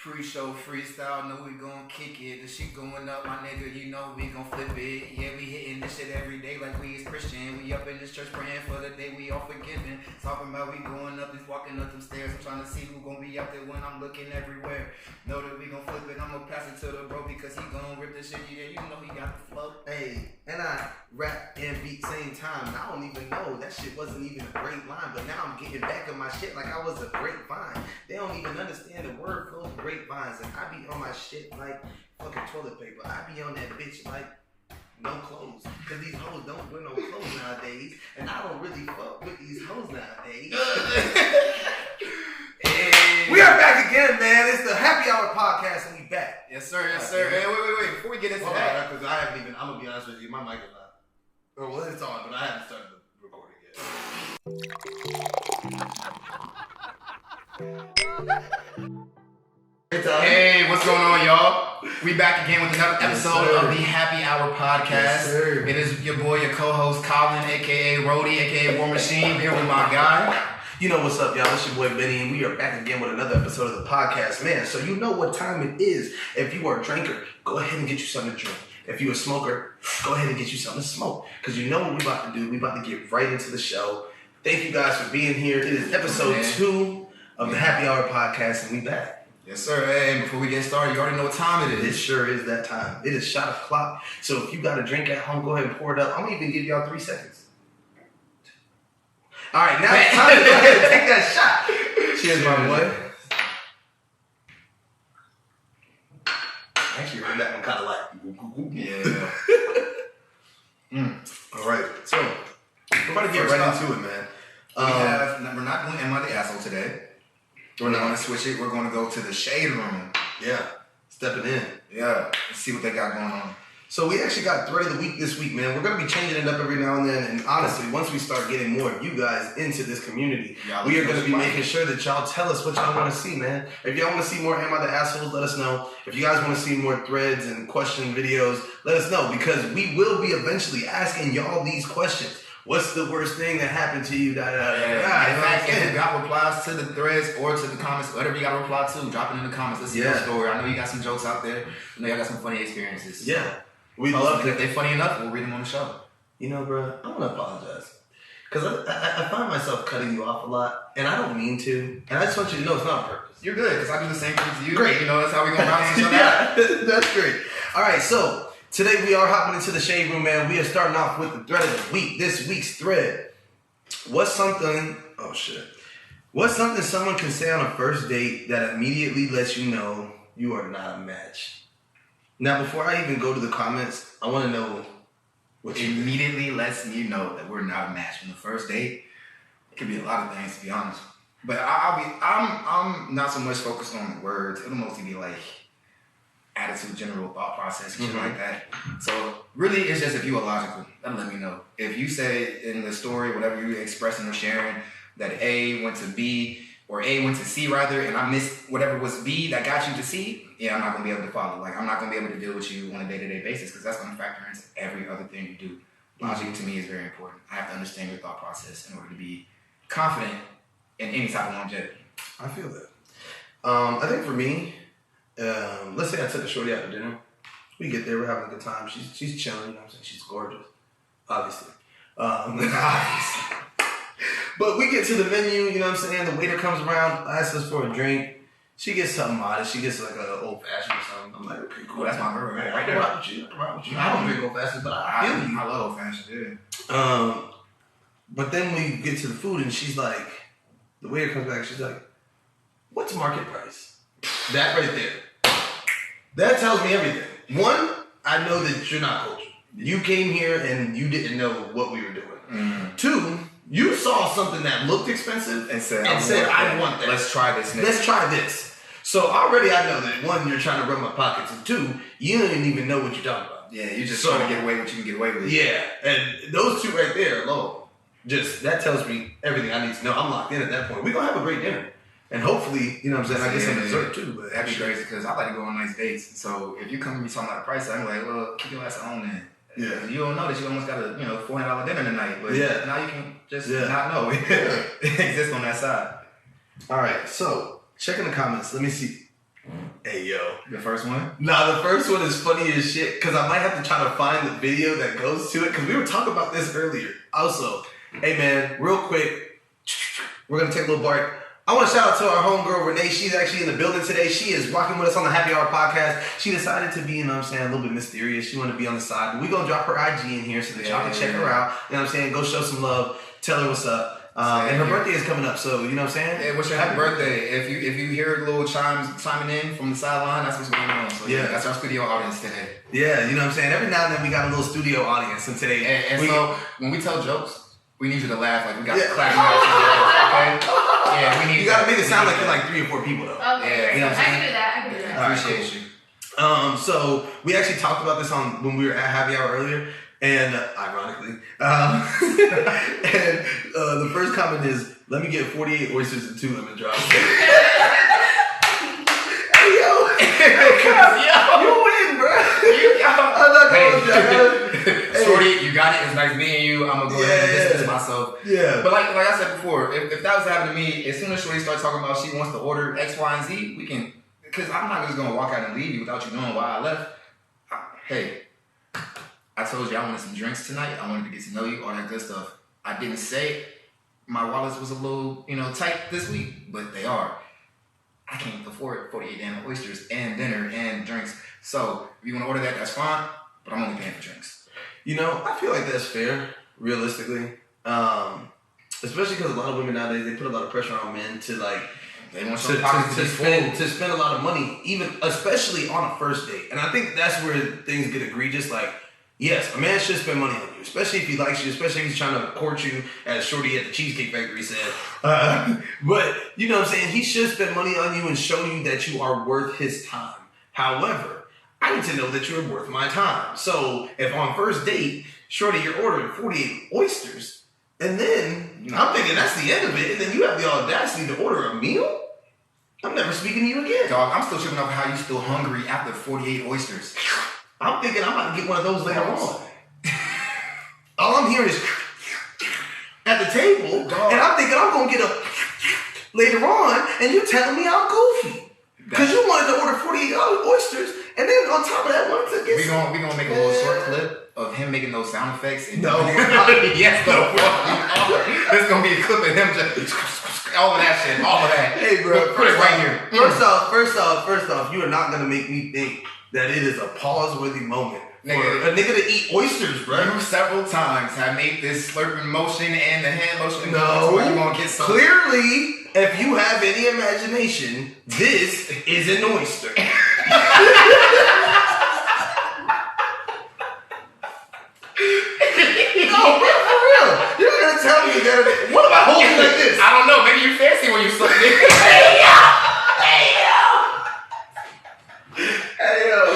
Pre-show freestyle, know we gon' kick it. The shit going up, my nigga, you know we gon' flip it. Yeah, we hitting this shit every day like we is Christian. We up in this church praying for the day we all forgiven. Talking about we going up, just walking up them stairs. I'm trying to see who gon' be up there when I'm looking everywhere. Know that we gon' flip it, I'ma pass it to the bro because he gon' rip this shit. Yeah, you know he got the flow. Hey, and I rap and beat same time. And I don't even know, that shit wasn't even a great line. But now I'm getting back on my shit like I was a grapevine. They don't even understand the word flows grapevines. And I be on my shit like fucking toilet paper. I be on that bitch like no clothes. Cause these hoes don't wear no clothes nowadays. And I don't really fuck with these hoes nowadays. Hey. We are back again, man. It's the Happy Hour Podcast and we back. Yes, sir. Yes, sir. Hey, wait. Before we get into that. Because I haven't even, I'm going to be honest with you, my mic is not. Oh, well, it's on, but I haven't started the recording yet. Hey, what's going on, y'all? We back again with another episode of the Happy Hour Podcast. Yes, sir. It is your boy, your co-host, Collin, a.k.a. Rody, a.k.a. War Machine, here with my guy. You know what's up, y'all? It's your boy Benny, and we are back again with another episode of the podcast, man. So you know what time it is. If you are a drinker, go ahead and get you something to drink. If you're a smoker, go ahead and get you something to smoke. Because you know what we about to do. We about to get right into the show. Thank you guys for being here. It is episode 2 of the Happy Hour Podcast, and we back. Yes, sir. Hey, before we get started, you already know what time it is. It sure is that time. It is shot o'clock. So if you got a drink at home, go ahead and pour it up. I'm going to even give y'all 3 seconds. All right, now it's time to go ahead and take that shot. Cheers, my boy. Actually, heard that one kind of like. Yeah. All right, so we're about to get right into it, man. We're not doing Am I the Asshole today. We're not going to switch it. We're going to go to the Shade Room. Yeah, stepping in. Yeah, let's see what they got going on. So we actually got Thread of the Week this week, man. We're going to be changing it up every now and then. And honestly, once we start getting more of you guys into this community, we are going to be making sure that y'all tell us what y'all want to see, man. If y'all want to see more Am I the Assholes, let us know. If you guys want to see more threads and question videos, let us know. Because we will be eventually asking y'all these questions. What's the worst thing that happened to you? In fact, if you got replies to the threads or to the comments, whatever you got to reply to, drop it in the comments. Let's see your story. I know you got some jokes out there. I know y'all got some funny experiences. Yeah. We love it. If they're funny enough, we'll read them on the show. You know, bro, I want to apologize. Because I find myself cutting you off a lot, and I don't mean to. And I just want you to know it's not on purpose. You're good, because I do the same thing to you. Great. You know, that's how we're going to balance each other out. That's great. All right, so today we are hopping into the Shade Room, man. We are starting off with the thread of the week. This week's thread. What's something someone can say on a first date that immediately lets you know you are not a match? Now, before I even go to the comments, I want to know what you immediately lets you know that we're not a match on the first date. It could be a lot of things, to be honest. But I'm not so much focused on the words. It'll mostly be like attitude, general thought process, and shit like that. So really, it's just if you are logical, that'll let me know. If you say in the story, whatever you're expressing or sharing, that A went to B or A went to C rather, and I missed whatever was B that got you to C, I'm not going to be able to follow. Like, I'm not going to be able to deal with you on a day-to-day basis because that's going to factor into every other thing you do. Logic to me is very important. I have to understand your thought process in order to be confident in any type of longevity. I feel that. I think for me, let's say I took a shorty out to dinner. We get there, we're having a good time. She's chilling, you know what I'm saying? She's gorgeous, obviously. But we get to the menu, you know what I'm saying? The waiter comes around, asks us for a drink. She gets something modest. She gets like an old fashioned or something. I'm like, okay, cool. That's my girl right there. I can rock with you. I don't drink old fashioned, but I feel you. I love old fashioned, yeah. But then we get to the food and she's like, the waiter comes back, she's like, what's market price? That right there. That tells me everything. One, I know that you're not cultured. You came here and you didn't know what we were doing. Mm. Two, you saw something that looked expensive and said I want that. Let's try this. Let's try this. So already I know that one, you're trying to rub my pockets, and two, you don't even know what you're talking about. Yeah, you're just trying to get away with what you can get away with. Yeah, and those two right there alone, that tells me everything I need to know. I'm locked in at that point. We're going to have a great dinner. And hopefully, you know what I'm saying, I get some dessert too. But that'd be crazy because I like to go on nice dates. So if you come to me talking about a price, I'm like, well, keep your ass on then. Yeah. You don't know that you almost got a $400 dinner tonight, but now you can just not know it exists on that side. All right, so check in the comments. Let me see. Hey, yo. The first one? Nah, the first one is funny as shit because I might have to try to find the video that goes to it because we were talking about this earlier. Also, hey man, real quick, we're going to take a little break. I want to shout out to our homegirl, Renee. She's actually in the building today. She is rocking with us on the Happy Hour podcast. She decided to be, you know what I'm saying, a little bit mysterious. She wanted to be on the side. But we're going to drop her IG in here so that y'all can check her out. You know what I'm saying? Go show some love. Tell her what's up. And her birthday is coming up, so you know what I'm saying? Yeah, what's your happy birthday? If you hear little chimes chiming in from the sideline, that's what's going on. So yeah, that's our studio audience today. Yeah, you know what I'm saying? Every now and then we got a little studio audience, and today... And so when we tell jokes, we need you to laugh like we got clapping hands, okay? Yeah, we need. You gotta make it sound like you're like 3 or 4 people though. Okay, yeah, you know what I'm saying? I can do that. I appreciate you. So we actually talked about this on when we were at Happy Hour earlier, and ironically, and the first comment is, "Let me get 48 oysters and 2 lemon drops." Hey yo, you win, bro. I'm not gonna Shorty, you got it. It's nice meeting you. I'm gonna go ahead and distance myself. Yeah. But like I said before, if that was happening to me, as soon as Shorty starts talking about she wants to order X, Y, and Z, we can. Because I'm not just gonna walk out and leave you without you knowing why I left. Hey, I told you I wanted some drinks tonight. I wanted to get to know you, all that good stuff. I didn't say my wallet was a little, tight this week, but they are. I can't afford 48 damn oysters and dinner and drinks. So if you want to order that, that's fine. But I'm only paying for drinks. I feel like that's fair, realistically. Especially because a lot of women nowadays, they put a lot of pressure on men to like they want to spend a lot of money, even especially on a first date. And I think that's where things get egregious. Like, yes, a man should spend money on you, especially if he likes you, especially if he's trying to court you, as Shorty at the Cheesecake Factory said. But you know what I'm saying? He should spend money on you and show you that you are worth his time. However, I need to know that you're worth my time. So if on first date, Shorty, you're ordering 48 oysters, and then I'm thinking that's the end of it, and then you have the audacity to order a meal? I'm never speaking to you again. Dog, I'm still tripping off how you still hungry after 48 oysters. I'm thinking I'm about to get one of those later on. All I'm hearing is at the table, dog. And I'm thinking I'm going to get a later on, and you're telling me I'm goofy. Because you wanted to order 48 oysters, and then on top of that, wanted to get we gonna make a little short clip of him making those sound effects. And no. Yes, no. There's going to be a clip of him just all of that shit, all of that. Hey, bro. Put it right here. First off, you are not going to make me think that it is a pause-worthy moment for a nigga to eat oysters, bro. You several times have made this slurping motion and the hand motion. No. So you gonna get some. Clearly, if you have any imagination, this is an oyster. No, bro, for real. You're going to tell me that. What about holding like this? I don't know. Maybe you fancy when you suck it. Hey, yo!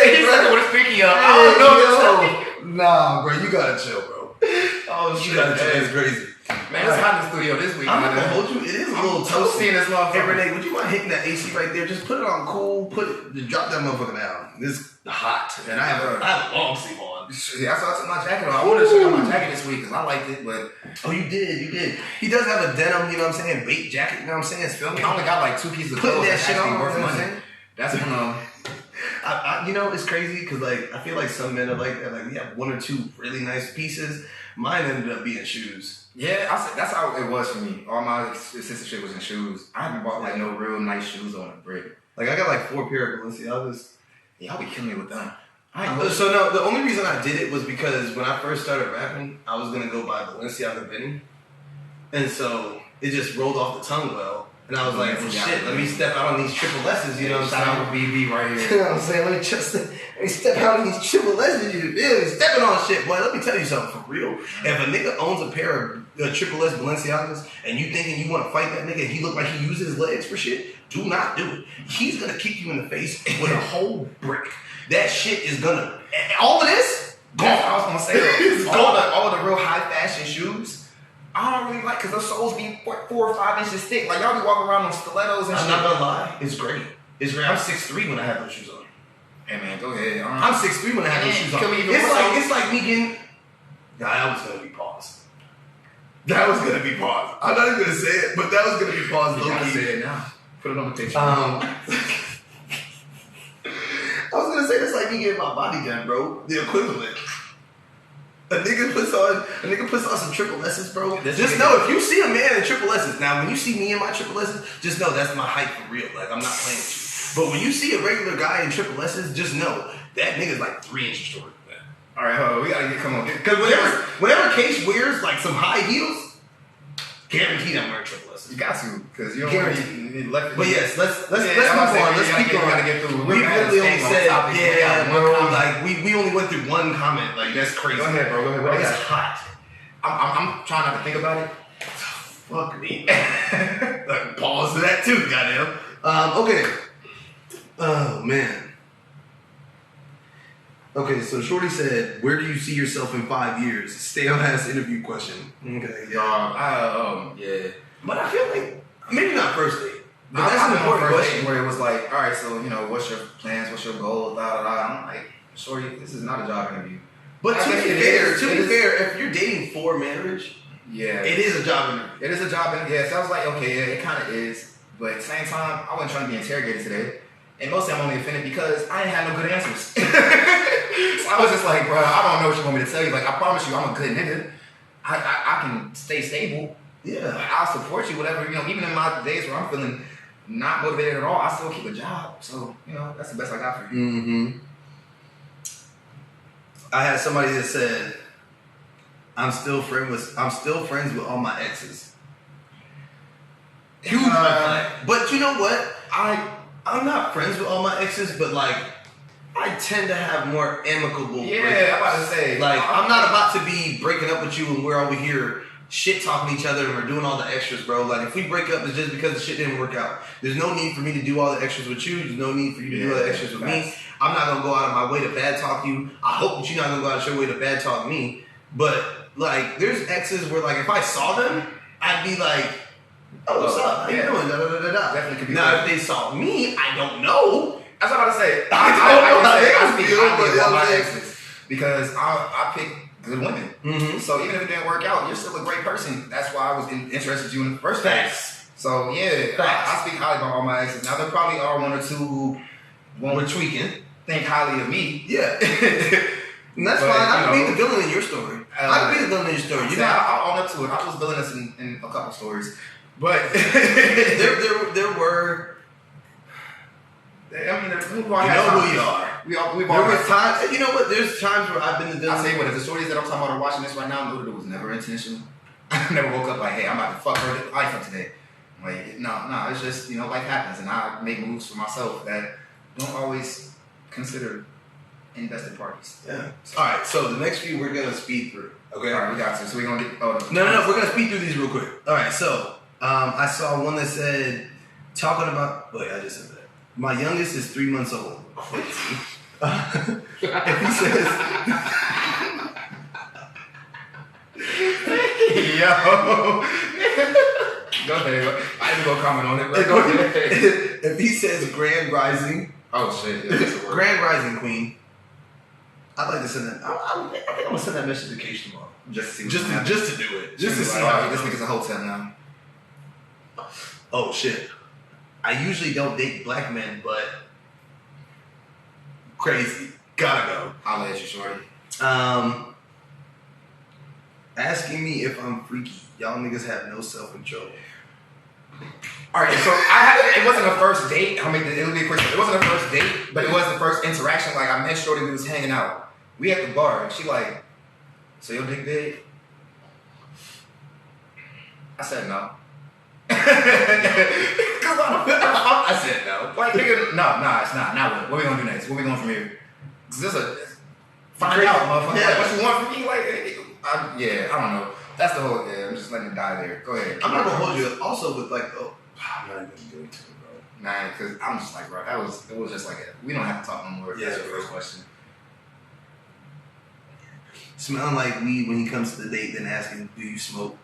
He's sucking with his pinky up. I don't know. Nah, bro, you gotta chill, bro. Oh, you gotta chill. It's crazy. Man, it's hot in the studio this week. I'm not gonna hold you. It is a little toasty in this motherfucker. Hey, Renee, would you mind hitting that AC right there? Just put it on cool. Drop that motherfucker down. It's hot, and I have a long sleeve on. Yeah, that's why I took my jacket on. I wanted to check out my jacket this week because I liked it, but oh, you did. He does have a denim, you know what I'm saying, bait jacket. You know what I'm saying? It's filming. I only got like 2 pieces of clothes that shit on. Worth money. That's it's crazy because like I feel like some men are like that. Like we have 1 or 2 really nice pieces. Mine ended up being shoes. Yeah, that's how it was for me. All my sister shit was in shoes. I haven't bought like no real nice shoes on a brick. Like I got like 4 pair of Balenciagas. Y'all be killing me with them. So no, the only reason I did it was because when I first started rapping, I was gonna go buy Balenciaga Benny, and so it just rolled off the tongue well. And I was like, well, shit, let me step out on these triple S's, you know what I'm saying? Shout out to BB right here. You know what I'm saying? Let me step out on these triple S's, you feel me? Stepping on shit. Boy, let me tell you something for real. If a nigga owns a pair of triple S Balenciagas and you thinking you want to fight that nigga and he look like he uses his legs for shit, do not do it. He's gonna kick you in the face with a whole brick. That shit is gonna, all of this, gone. I was gonna say, all the real high fashion shoes, I don't really like because those soles be 4 or 5 inches thick. Like y'all be walking around on stilettos and shit. I'm not gonna lie, it's great. It's great. I'm 6'3" when I have those shoes on. Hey man, go ahead. I'm 6'3" when I have those shoes on. It's like me getting. Nah, that was gonna be paused. That was gonna be paused. I'm not even gonna say it, but that was gonna be paused. You gotta say it now. Put it on the picture. I was gonna say that's like me getting my body done, bro. The equivalent. A nigga puts on some triple S's, bro. Just know if you see a man in triple S's, now when you see me in my triple S's, just know that's my height for real. Like I'm not playing with you. But when you see a regular guy in triple S's, just know that nigga's like 3 inches shorter than that. All right, hold on. We gotta come on. Because whenever Case wears like some high heels, guaranteed I'm wearing triple S's. You got to, because you don't want to. But yes, let's move on. Let's keep going. Gotta get through. We really only said, bro. Like we only went through one comment. Like that's crazy. Go ahead, bro. Go ahead. Bro. It's hot. I'm trying not to think about it. Fuck me. Like, pause to that too, goddamn. Okay. Oh man. Okay, so Shorty said, "Where do you see yourself in 5 years?" Stay on ass interview question. Okay. Yeah. But I feel like maybe not first date. But that's an an important question question. where it was like, all right, so what's your plans? What's your goals? I'm like, Shorty, this is not a job interview. But to be fair, if you're dating for marriage, yeah, it is a job interview. It is a job interview. Yeah, so I was like, okay, yeah, it kind of is. But at the same time, I wasn't trying to be interrogated today. And mostly I'm only offended because I ain't had no good answers. So I was just like, bro, I don't know what you want me to tell you. Like, I promise you, I'm a good nigga. I can stay stable. Yeah. I'll support you, whatever. Even in my days where I'm feeling not motivated at all, I still keep a job. So, that's the best I got for you. Mm-hmm. I had somebody that said, I'm still friends with all my exes. Huge red flag. But you know what? I'm not friends with all my exes, but like I tend to have more amicable breakups. I'm about to say. Like I'm not about to be breaking up with you and we're over here shit talking each other and we're doing all the extras, bro. Like if we break up, it's just because the shit didn't work out. There's no need for me to do all the extras with you. There's no need for you to do all the extras with me. I'm not gonna go out of my way to bad talk you. I hope that you're not gonna go out of your way to bad talk me. But like there's exes where like if I saw them, I'd be like, oh, what's up? How you doing? Da, da, da, da, da. Definitely could be. Now, if they saw me, I don't know. That's what I was about to say. I speak highly about my exes because I pick good women. Mm-hmm. So even if it didn't work out, you're still a great person. That's why I was interested in you in the first place. Facts. So yeah, I speak highly about all my exes. Now there probably are one or two who We're tweaking. think highly of me. Yeah. And that's fine. I can be the villain in your story. I can be the villain in your story. I'll own up to it. I was villainous in a couple stories. But there were. I mean, who you know who you are. We've all there were times. You know what? There's times where I've been the villain. I say what if the stories that I'm talking about are watching this right now, know that it was never intentional. I never woke up like, hey, I'm about to fuck her life up today. Like, no, it's just life happens, and I make moves for myself that don't always consider invested parties. Yeah. All right. So the next few we're gonna speed through. Okay. All right, we got to. So we're gonna get. No. We're gonna speed through these real quick. All right. So I saw one that said talking about. Wait, I just said that. My youngest is 3 months old. And he says, yo. Go ahead. I didn't go comment on it. But go ahead. If he says Grand Rising. Oh shit. Yeah, that's a word. Grand Rising Queen. I'd like to send that. I think I'm gonna send that message to Case tomorrow. Just to see. Just to do it. Just to see like, how this nigga's a hotel now. Oh shit. I usually don't date black men, but crazy. Gotta go. I'll let you, shorty. Asking me if I'm freaky. Y'all niggas have no self-control. All right, so it wasn't a first date. It'll be a quick. It wasn't a first date, but it was the first interaction. Like I met Shorty, we was hanging out. We at the bar, and she like, so your dick big? I said no. I said no. Like nigga, no, it's not. Now what? What we gonna do next? What we going from here? Cause this a find out, motherfucker. Yeah. Like, what you want from me? Like, I don't know. That's the whole. Yeah, I'm just letting it die there. Go ahead. I'm not gonna hold you. Also with like, I'm not even gonna do it to it, bro. Nah, because I'm just like, bro, it was just like, we don't have to talk no more. Yeah, that's your first question. Smelling like weed when he comes to the date, then asking, do you smoke?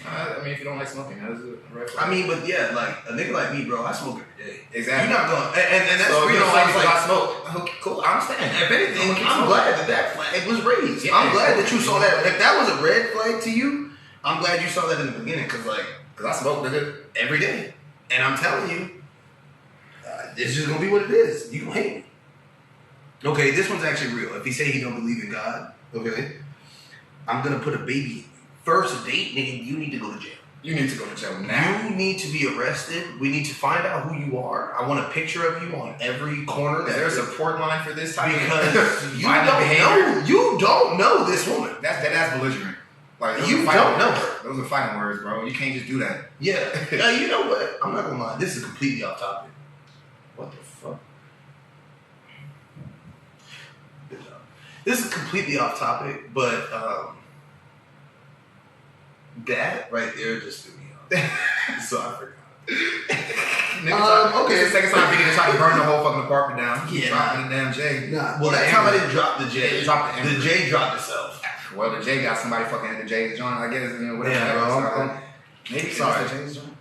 I mean, if you don't like smoking, that is a red flag. I mean, but yeah, like a nigga like me, bro, I smoke every day. Exactly. You're not going, and that's so real. You don't like like, I smoke. Okay, cool, I understand. If anything, I'm glad that flag was raised. Yeah, I'm glad that you saw that. If that was a red flag to you, I'm glad you saw that in the beginning, cause I smoke, nigga, every day. And I'm telling you, it's just gonna be what it is. You gonna hate me. Okay, this one's actually real. If he say he don't believe in God, okay, I'm gonna put a baby. First date, nigga, you need to go to jail. You need to go to jail now. You need to be arrested. We need to find out who you are. I want a picture of you on every corner. Is there a support line for this type because of you don't know. You don't know this woman. That's belligerent. Like you don't know her. Those are fighting words, bro. You can't just do that. Yeah. You know what? I'm not gonna lie. This is completely off topic. What the fuck? Good job. This is completely off topic, but that right there just threw me off. So I forgot. Okay. It's the second time Biggie tried to burn the whole fucking apartment down. Yeah. Dropping the damn J. Nah. Well, that time I didn't drop the J. Yeah, the J dropped itself. Well, the J got somebody fucking at the J's joint, I guess. You know, whatever. Yeah, bro. Maybe sorry. The J's joint.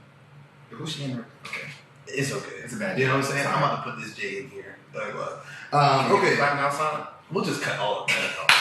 Who's she in? Okay. It's okay. It's a bad. You know what I'm saying? Sorry. I'm about to put this J in here. Like what? Okay. Black outside. We'll just cut all of that off.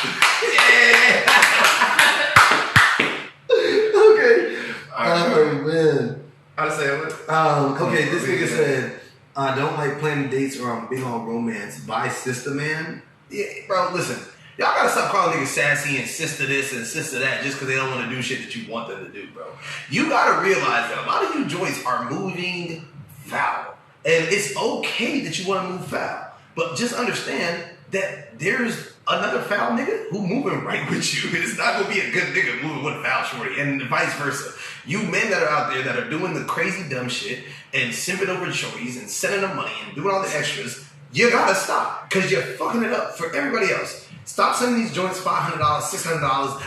Okay. Oh man. How to say it? Okay, this nigga said, I don't like planning dates or I'm big on romance. Bye, sister man. Yeah, bro, listen. Y'all gotta stop calling niggas sassy and sister this and sister that just because they don't want to do shit that you want them to do, bro. You gotta realize that a lot of you joints are moving foul. And it's okay that you want to move foul. But just understand that there's another foul nigga who moving right with you. It's not gonna be a good nigga moving with a foul shorty, and vice versa. You men that are out there that are doing the crazy dumb shit and simping over shorties and sending them money and doing all the extras, you gotta stop because you're fucking it up for everybody else. Stop sending these joints $500, $600.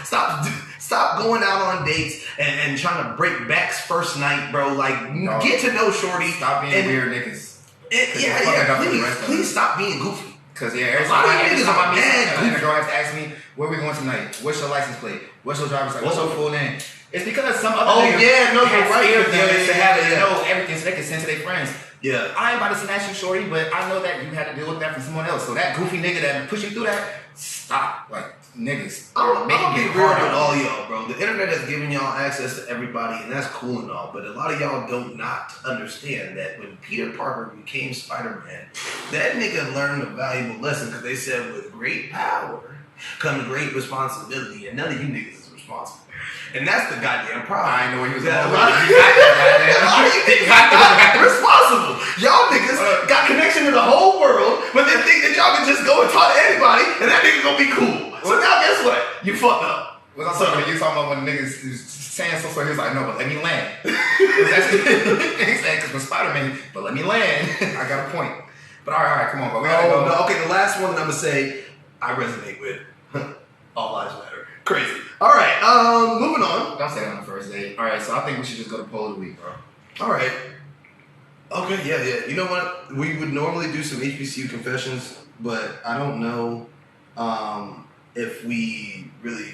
Stop going out on dates and trying to break backs first night, bro. Like, get to know shorty. Stop being weird niggas. Please stop being goofy. Cause every time I meet a girl has to ask me, where we going tonight? What's your license plate? What's your driver's license? What's your full name? It's because some other niggas you're right. To have it know everything so they can send to their friends. Yeah. I ain't about to snatch you, shorty, but I know that you had to deal with that from someone else. So that goofy nigga that pushed you through that, stop. Like, niggas. I'm gonna be real with all y'all, bro. The internet has given y'all access to everybody, and that's cool and all, but a lot of y'all don't not understand that when Peter Parker became Spider-Man, that nigga learned a valuable lesson because they said with great power comes great responsibility, and none of you niggas is responsible. And that's the goddamn problem. I know when he was a lot of you niggas not responsible. Y'all niggas got connection to the whole world, but they think that y'all can just go and talk to anybody, and that nigga gonna be cool. So now guess what? You fucked up. What I'm talking about, you talking about when niggas saying so, he was like, no, but let me land. That's what he's saying, because when Spider-Man, but let me land. I got a point. But all right, come on, but we gotta go. No, okay, the last one that I'm gonna say, I resonate with. All lives matter. Crazy. All right, moving on. Don't say that on the first date. All right, so I think we should just go to poll of the week, bro. All right. Okay, yeah. You know what? We would normally do some HBCU confessions, but I don't know if we really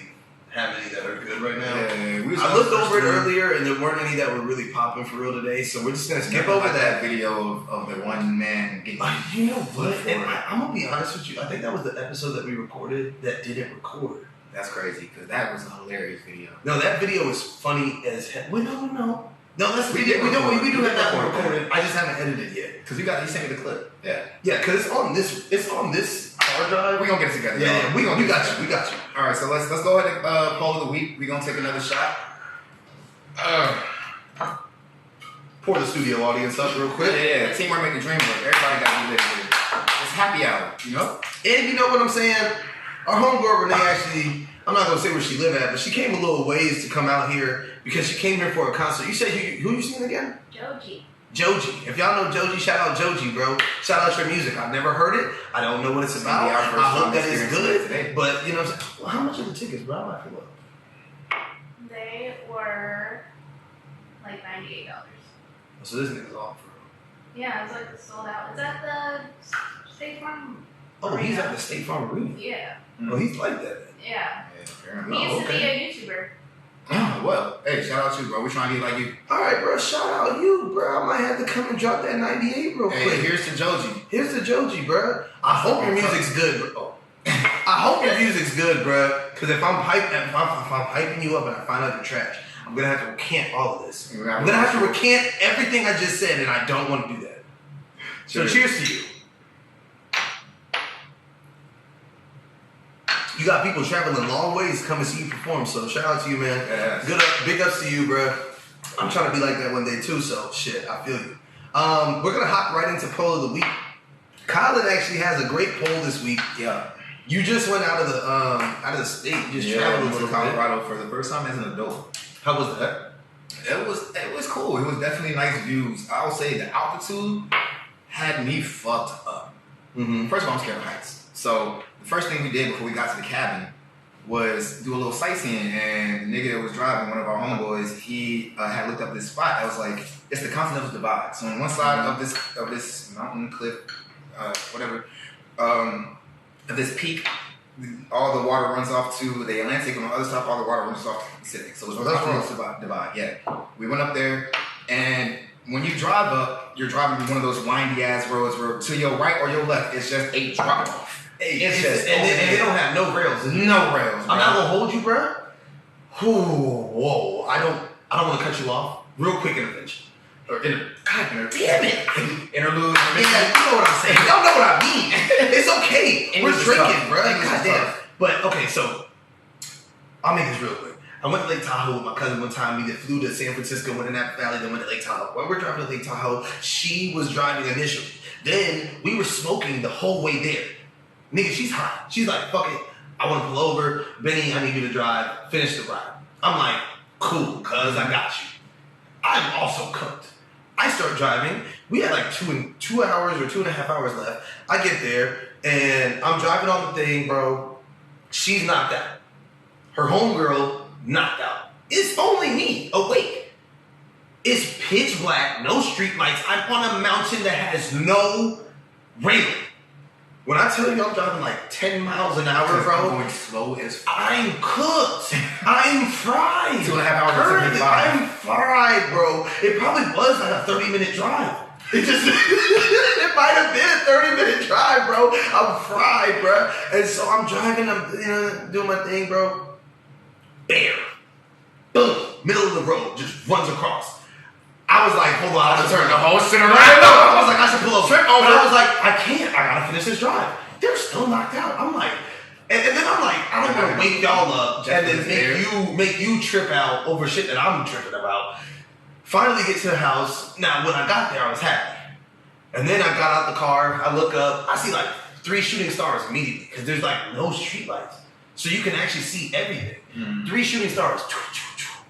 have any that are good right now. Yeah, I looked over it earlier, and there weren't any that were really popping for real today, so we're just going to skip over that video of the one man getting... You know what? And I'm going to be honest with you. I think that was the episode that we recorded that didn't record. That's crazy, because that was a hilarious video. No, that video was funny as hell. Wait, no. No, we do have that one recorded. I just haven't edited it yet. Because you sent me the clip. Yeah. Yeah, because it's on this hard drive. We're going to get it together. Yeah, we got you. All right, so let's go ahead and poll of the week. We're going to take another shot. Pour the studio audience up real quick. Yeah. Teamwork make the dream work. Everybody got to do this. It's happy hour, you know? And you know what I'm saying? Our homegirl Renee actually, I'm not going to say where she live at, but she came a little ways to come out here because she came here for a concert. You said who you seen again? Joji. If y'all know Joji, shout out Joji, bro. Shout out your music. I've never heard it. I don't know what it's about. I hope that it's good. Today. But you know what I'm saying? Well, how much are the tickets, bro? I might pull up. They were like $98. So this nigga's off for real. Yeah, it was like sold out. It's at the State Farm. Oh, he's at the State Farm Arena. Yeah. Oh, he's like that. Yeah. He used to be a YouTuber. Oh, well, hey, shout out you, bro. We're trying to get like you. All right, bro. Shout out you, bro. I might have to come and drop that 98 real quick. Here's to Joji. Here's to Joji, bro. I hope your music's good, bro. I hope your music's good, bro. Because if I'm hyping you up and I find out you're trash, I'm gonna have to recant all of this. I'm gonna have to recant everything I just said, and I don't want to do that. So cheers to you. You got people traveling long ways to come and see you perform, so shout out to you, man. Yes. Big ups to you, bro. I'm trying to be like that one day too, so shit, I feel you. We're gonna hop right into poll of the week. Collin actually has a great poll this week. Yeah. You just went out of the state. You just traveled a little to Colorado for the first time as an adult. How was that? It was cool. It was definitely nice views. I'll say the altitude had me fucked up. Mm-hmm. First of all, I'm scared of heights. So the first thing we did before we got to the cabin was do a little sightseeing, and the nigga that was driving, one of our homeboys, he had looked up this spot that was like, it's the Continental Divide. So on one side of this mountain cliff, whatever, of this peak, all the water runs off to the Atlantic, and on the other side, all the water runs off to the Pacific. So it's the Continental Divide. Yeah, we went up there, and when you drive up, you're driving one of those windy ass roads where to your right or your left, it's just a drop off. It's just and they don't have no rails. No rails. I'm not gonna hold you, bro. Whoa! I don't want to cut you off. Real quick intervention. God damn it! Interlude. Yeah, you know what I'm saying. Y'all know what I mean. It's okay. We're drinking, bro. Goddamn. But okay, so I'll make this real quick. I went to Lake Tahoe with my cousin one time. We flew to San Francisco, went in that valley, then went to Lake Tahoe. When we're driving to Lake Tahoe, she was driving initially. Then we were smoking the whole way there. Nigga, she's hot. She's like, fuck it. I want to pull over. Benny, I need you to drive. Finish the ride. I'm like, cool, cuz I got you. I'm also cooked. I start driving. We had like 2 hours or 2.5 hours left. I get there, and I'm driving on the thing, bro. She's knocked out. Her homegirl knocked out. It's only me awake. It's pitch black, no street lights. I'm on a mountain that has no railing. When I tell you I'm driving like 10 miles an hour, bro, I'm going slow as fuck. I'm cooked. I'm fried. 2.5 hours. I'm fried, bro. It probably was like a 30-minute drive. It might have been a 30-minute drive, bro. I'm fried, bro. And so I'm driving, I'm doing my thing, bro. Bear. Boom. Middle of the road. Just runs across. I was like, hold on, I should turn the whole shit around. I was like, I should pull over. But I was like, I can't. I gotta finish this drive. They're still knocked out. I'm like, and then I'm like, I don't want to wake y'all up and then make you trip out over shit that I'm tripping about. Finally get to the house. Now, when I got there, I was happy. And then I got out the car. I look up. I see like 3 shooting stars immediately because there's like no street lights, so you can actually see everything. 3 shooting stars.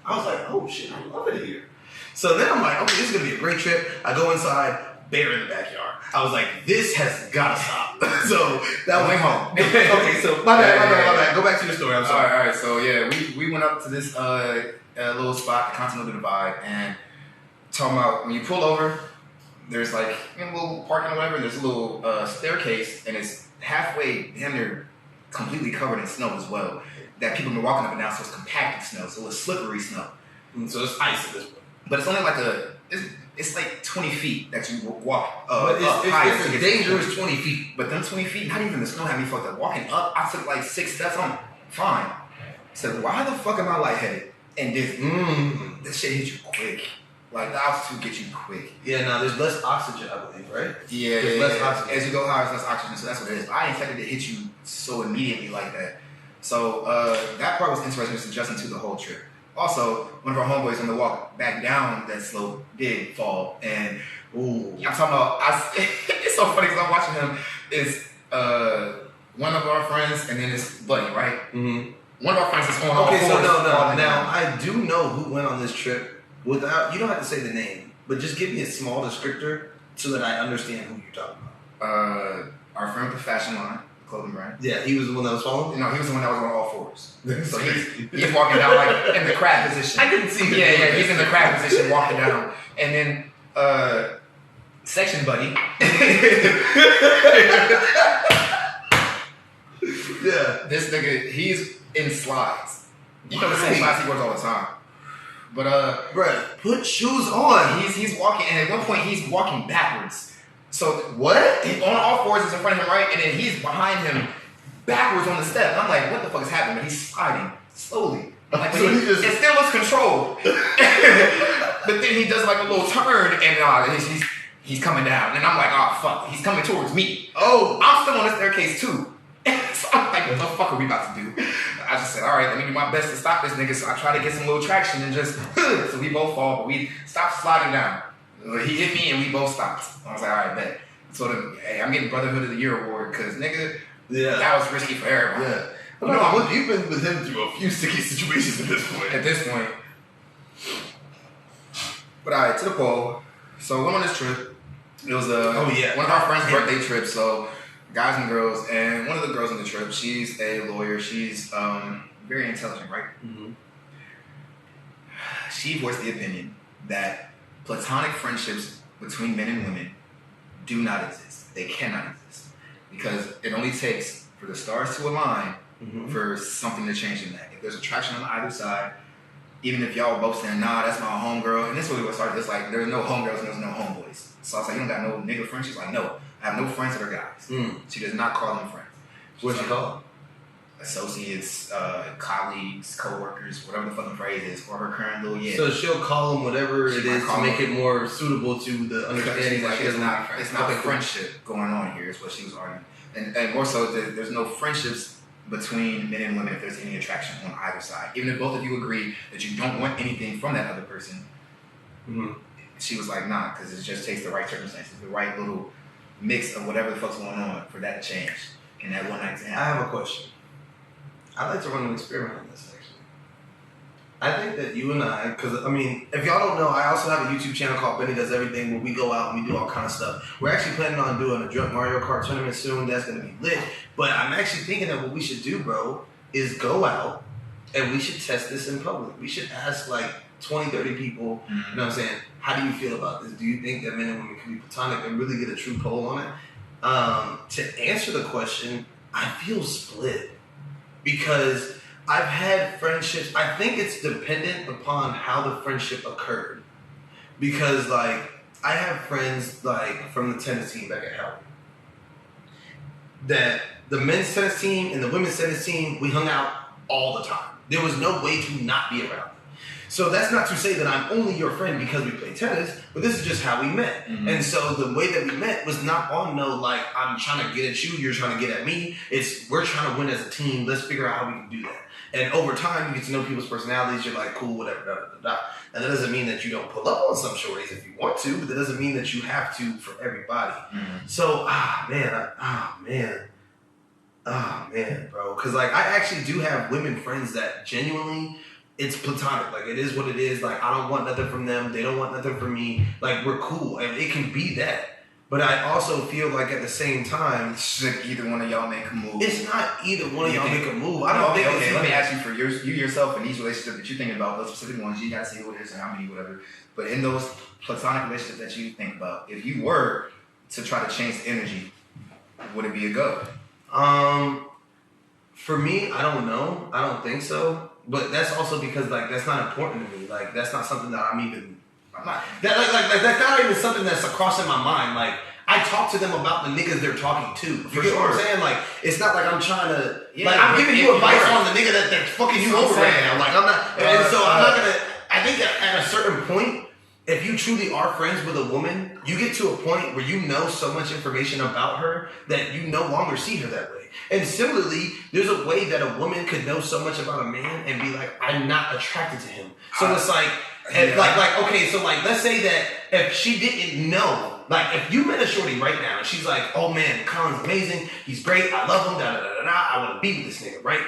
I was like, oh shit, I love it here. So then I'm like, okay, this is gonna be a great trip. I go inside, bear in the backyard. I was like, this has gotta stop. So that was home. Okay, so my bad. Go back to your story. I'm sorry. All right. So yeah, we went up to this little spot, the Continental Divide, and talking about when you pull over, there's like a little parking or whatever. And there's a little staircase, and it's halfway damn near completely covered in snow as well. That people have been walking up and down, so it's compacted snow, so it's slippery snow. So it's ice at this point. But it's only like it's like 20 feet that you walk but it's a dangerous 20 feet. But them 20 feet, not even the snow had me fucked up. Walking up, I took like 6 steps, I'm fine. I said, why the fuck am I lightheaded? And this shit hit you quick. Like the altitude gets you quick. Yeah, no, there's less oxygen, I believe, right? Yeah, there's less oxygen. As you go higher, there's less oxygen, so that's what it is. I expected it to hit you so immediately like that. So that part was interesting, just adjusting to the whole trip. Also, one of our homeboys on the walk back down that slope did fall, and I'm talking about. It's so funny because I'm watching him. Is one of our friends, and then his buddy, right? Mm-hmm. One of our friends is on. Okay, so no. Now I do know who went on this trip. Without, you don't have to say the name, but just give me a small descriptor so that I understand who you're talking about. Our friend with the fashion line. Clothing brand. Yeah, he was the one that was following? No, he was the one that was on all fours. So he's walking down like in the crab position. I couldn't see him. Yeah, he's in the crab position walking down. And then section buddy. Yeah. This nigga, he's in slides. You know the same slides he wears all the time. But bruh, put shoes on. He's walking, and at one point he's walking backwards. So what? He on all fours is in front of him, right? And then he's behind him backwards on the step. And I'm like, what the fuck is happening? But he's sliding slowly. Like, So he just- it still was controlled. But then he does like a little turn and he's coming down. And I'm like, oh fuck, he's coming towards me. Oh, I'm still on the staircase too. So I'm like, what the fuck are we about to do? I just said, all right, let me do my best to stop this nigga. So I try to get some little traction and just, so we both fall, but we stopped sliding down. He hit me and we both stopped. I was like, all right, bet. So hey, I'm getting Brotherhood of the Year award because nigga, that was risky for everybody. Yeah. But you've been with him through a few sticky situations at this point. At this point. But all right, to the poll. So we went on this trip. It was one of our friends' birthday trip. So guys and girls, and one of the girls on the trip, she's a lawyer. She's very intelligent, right? Mm-hmm. She voiced the opinion that platonic friendships between men and women do not exist. They cannot exist because it only takes for the stars to align for something to change in that. If there's attraction on either side, even if y'all both saying, nah, that's my homegirl, and this is what we started, it's like, there's no homegirls and there's no homeboys. So I was like, you don't got no nigga friends? She's like, no, I have no friends that are guys. She does not call them friends. What's she call them? Associates, colleagues, co-workers, whatever the fucking phrase is, for her current little So she'll call them whatever it is to make it more suitable to the understanding that she doesn't have friends. It's not a friendship going on here, is what she was arguing. And more so, there's no friendships between men and women if there's any attraction on either side. Even if both of you agree that you don't want anything from that other person, she was like, nah, because it just takes the right circumstances, the right little mix of whatever the fuck's going on for that to change in that one night stand. I have a question. I'd like to run an experiment on this, actually. I think that you and I, because, I mean, if y'all don't know, I also have a YouTube channel called Benny Does Everything where we go out and we do all kind of stuff. We're actually planning on doing a drunk Mario Kart tournament soon. That's going to be lit. But I'm actually thinking that what we should do, bro, is go out and we should test this in public. We should ask like 20, 30 people, you know what I'm saying, how do you feel about this? Do you think that men and women can be platonic and really get a true poll on it? To answer the question, I feel split. Because I've had friendships, I think it's dependent upon how the friendship occurred. Because, like, I have friends, like, from the tennis team back at Howard, that the men's tennis team and the women's tennis team, we hung out all the time. There was no way to not be around them. So that's not to say that I'm only your friend because we play tennis, but this is just how we met. And so the way that we met was not on no, like, I'm trying to get at you, you're trying to get at me. It's, we're trying to win as a team. Let's figure out how we can do that. And over time, you get to know people's personalities. You're like, cool, whatever, da, da, da, da. And that doesn't mean that you don't pull up on some shorties if you want to, but that doesn't mean that you have to for everybody. So, man, bro. Because, like, I actually do have women friends that genuinely, it's platonic. Like, it is what it is. Like, I don't want nothing from them. They don't want nothing from me. Like, we're cool. And it can be that. But I also feel like at the same time, should either one of y'all make a move? It's not either one of y'all make a move. I don't think it's... Okay, let me ask you for you yourself in these relationships that you're thinking about, those specific ones, you gotta see who it is and how many, whatever. But in those platonic relationships that you think about, if you were to try to change the energy, would it be a go? For me, I don't know. I don't think so. But that's also because, like, that's not important to me. Like, that's not something that I'm not, that's not even something that's crossing my mind. Like, I talk to them about the niggas they're talking to. You get what I'm saying? Like, it's not like I'm trying to, like, I'm giving you advice on the nigga that's fucking you over right now. Like, I'm not, and so I'm not gonna, I think at a certain point, if you truly are friends with a woman, you get to a point where you know so much information about her that you no longer see her that way. And similarly, there's a way that a woman could know so much about a man and be like, I'm not attracted to him. So it's like, okay, so like, let's say that if she didn't know, like, if you met a shorty right now and she's like, oh man, Collin's amazing, he's great, I love him, da da da da, I want to be with this nigga, right?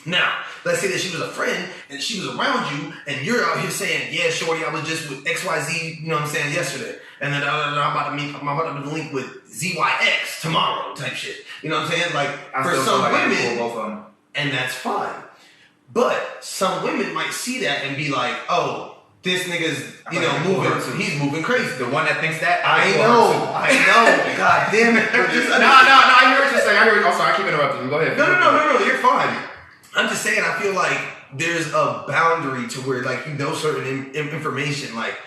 Now, let's say that she was a friend and she was around you and you're out here saying, yeah, shorty, I was just with XYZ, you know what I'm saying, yesterday. And then I'm about to link with ZYX tomorrow type shit. You know what I'm saying? Like, for some women, and that's fine. But some women might see that and be like, oh, this nigga's, moving, he's moving crazy. The one that thinks that? I know. God damn it. No, I hear what you're saying. I'm sorry, I keep interrupting you. Go ahead. No, you're fine. I'm just saying, I feel like there's a boundary to where, like, you know certain information, like,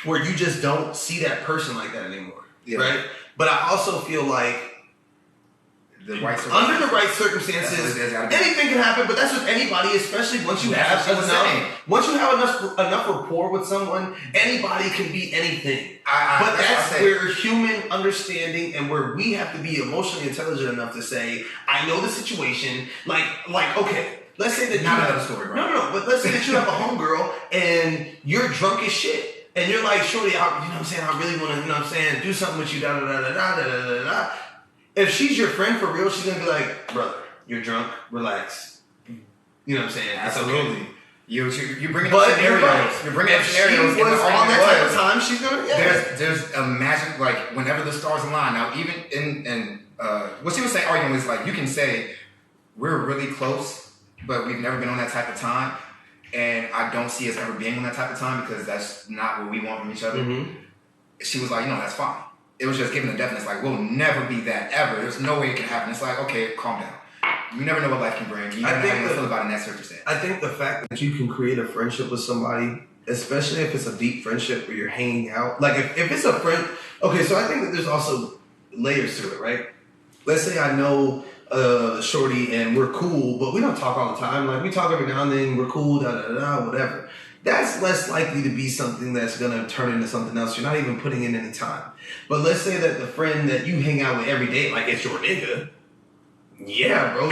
where you just don't see that person like that anymore, right? But I also feel like the right under the right circumstances, anything can happen. But that's with anybody, especially once you have enough rapport with someone. Anybody can be anything. But that's where human understanding and where we have to be emotionally intelligent enough to say, I know the situation. Like okay. Let's say that another story, bro. No. But let's say that you have a homegirl and you're drunk as shit, and you're like, "Shorty, you know what I'm saying? I really want to, you know what I'm saying, do something with you." Da da da da da da da. If she's your friend for real, she's gonna be like, "Brother, you're drunk. Relax." You know what I'm saying? Absolutely. Okay. You're bringing up scenarios. You're bringing up scenarios. If she was on that type of time, she's gonna. Yeah. There's a magic, like whenever the stars align. Now, even in what she was saying, arguing is like you can say we're really close, but we've never been on that type of time, and I don't see us ever being on that type of time because that's not what we want from each other. Mm-hmm. She was like, that's fine. It was just giving a definite, like, we'll never be that ever. There's no way it can happen. It's like, okay, calm down. You never know what life can bring. You never know how you feel about it in that circumstance. I think the fact that you can create a friendship with somebody, especially if it's a deep friendship where you're hanging out, like if it's a friend, okay, so I think that there's also layers to it, right? Let's say I know Shorty and we're cool, but we don't talk all the time. Like we talk every now and then, we're cool, da da da, whatever. That's less likely to be something that's gonna turn into something else. You're not even putting in any time. But let's say that the friend that you hang out with every day, like it's your nigga. Yeah, bro,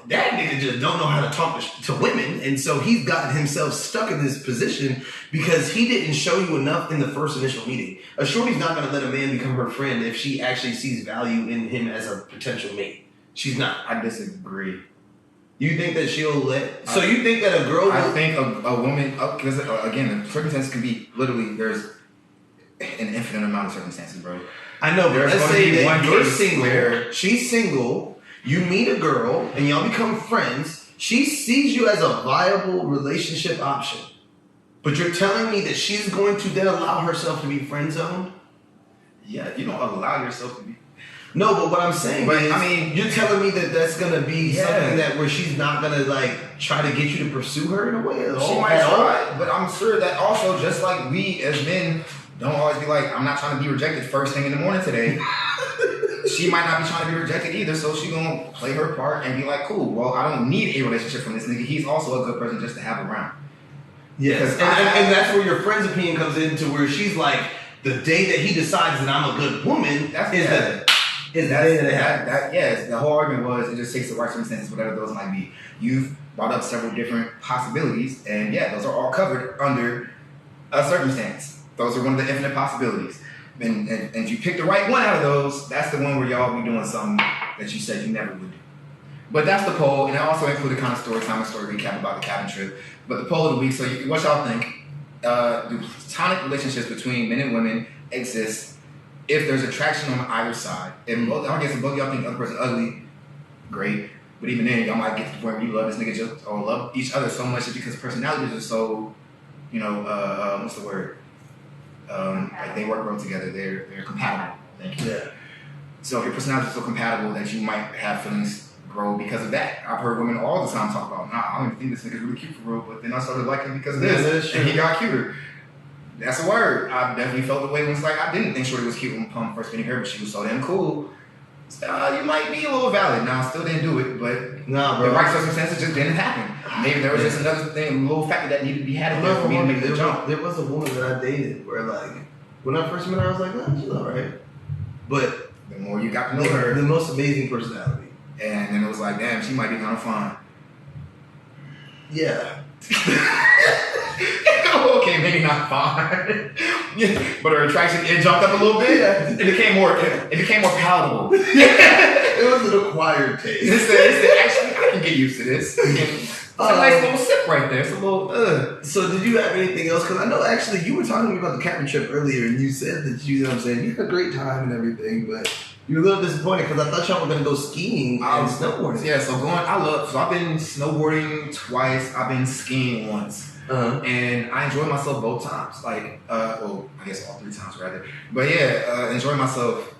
that nigga just don't know how to talk to women, and so he's gotten himself stuck in this position because he didn't show you enough in the first initial meeting. A shorty's not gonna let a man become her friend if she actually sees value in him as a potential mate. She's not. I disagree. You think that she'll let... So you think that a girl... I think a woman... Because, again, the circumstances can be... Literally, there's an infinite amount of circumstances, bro. I know, but let's say that you're single. She's single. You meet a girl, and y'all become friends. She sees you as a viable relationship option. But you're telling me that she's going to then allow herself to be friend-zoned? Yeah, you don't allow yourself to be... No, but what I'm saying is, you're telling me that that's gonna be something that where she's not gonna like try to get you to pursue her in a way at all. She might try, but I'm sure that also, just like we as men don't always be like, I'm not trying to be rejected first thing in the morning today. She might not be trying to be rejected either, so she gonna play her part and be like, cool. Well, I don't need a relationship from this nigga. He's also a good person just to have around. Yes, and that's where your friend's opinion comes into, where she's like, the day that he decides that I'm a good woman, the whole argument was it just takes the right circumstances, whatever those might be. You've brought up several different possibilities, and those are all covered under a circumstance. Those are one of the infinite possibilities. And if you pick the right one out of those, that's the one where y'all be doing something that you said you never would do. But that's the poll, and it also included kind of story time and story recap about the cabin trip. But the poll of the week, so what y'all think? Do platonic relationships between men and women exist if there's attraction on either side? And I guess if both of y'all think the other person ugly, great. But even then, y'all might get to the point where you love this nigga just or love each other so much just because personalities are so, what's the word? Like they work well together. They're compatible. Thank you. Yeah. So if your personalities are so compatible that you might have feelings grow because of that. I've heard women all the time talk about, I don't even think this nigga's really cute for real, but then I started liking him because of this, and he got cuter. That's a word. I definitely felt the way when it's like I didn't think Shorty was cute when Pump first meeting her, but she was so damn cool. So, you might be a little valid. Now I still didn't do it, but the right circumstances just didn't happen. Maybe there was just another thing, a little factor that needed to be had for me to make the jump. There was a woman that I dated where like when I first met her, I was like, she's alright. But the more you got to know her, the most amazing personality. And then it was like, damn, she might be kind of fun. Yeah. Okay, maybe not fine. But her attraction, it jumped up a little bit. It became more palatable. It was an acquired taste. Actually, I can get used to this. It's a nice little sip right there. It's a little. So did you have anything else? Because I know actually you were talking to me about the cabin trip earlier, and you said that you know what I'm saying, you had a great time and everything, but you were a little disappointed because I thought y'all were gonna go skiing and snowboarding. Yeah, so I've been snowboarding twice. I've been skiing once. And I enjoyed myself both times. Like, I guess all 3 times rather. But enjoyed myself.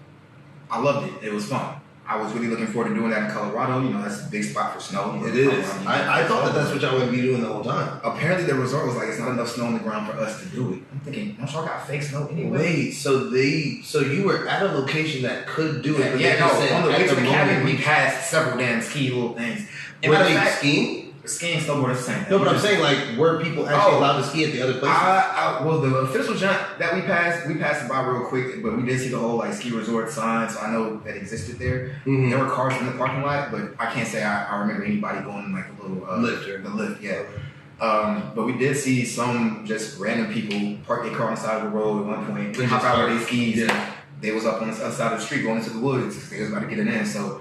I loved it. It was fun. I was really looking forward to doing that in Colorado. You know, that's a big spot for snow. It is. I thought that's what y'all would be doing the whole time. Apparently, the resort was like, it's not enough snow on the ground for us to do it. I'm thinking, don't y'all got fake snow anyway? Wait, so you were at a location that could do it? Yeah, on the way to the cabin, we passed several damn ski little things. And were they skiing? Skiing, snowboarding, the same thing. No, but I'm saying, like, were people actually allowed to ski at the other places? Well, the official jump that we passed it by real quick, but we did see the whole like ski resort sign, so I know that existed there. Mm-hmm. There were cars in the parking lot, but I can't say I remember anybody going like a little lift. The lift, yeah. But we did see some just random people park their car on the side of the road at one point, hop out of their skis. Yeah. They was up on the other side of the street going into the woods. They was about to get it in, so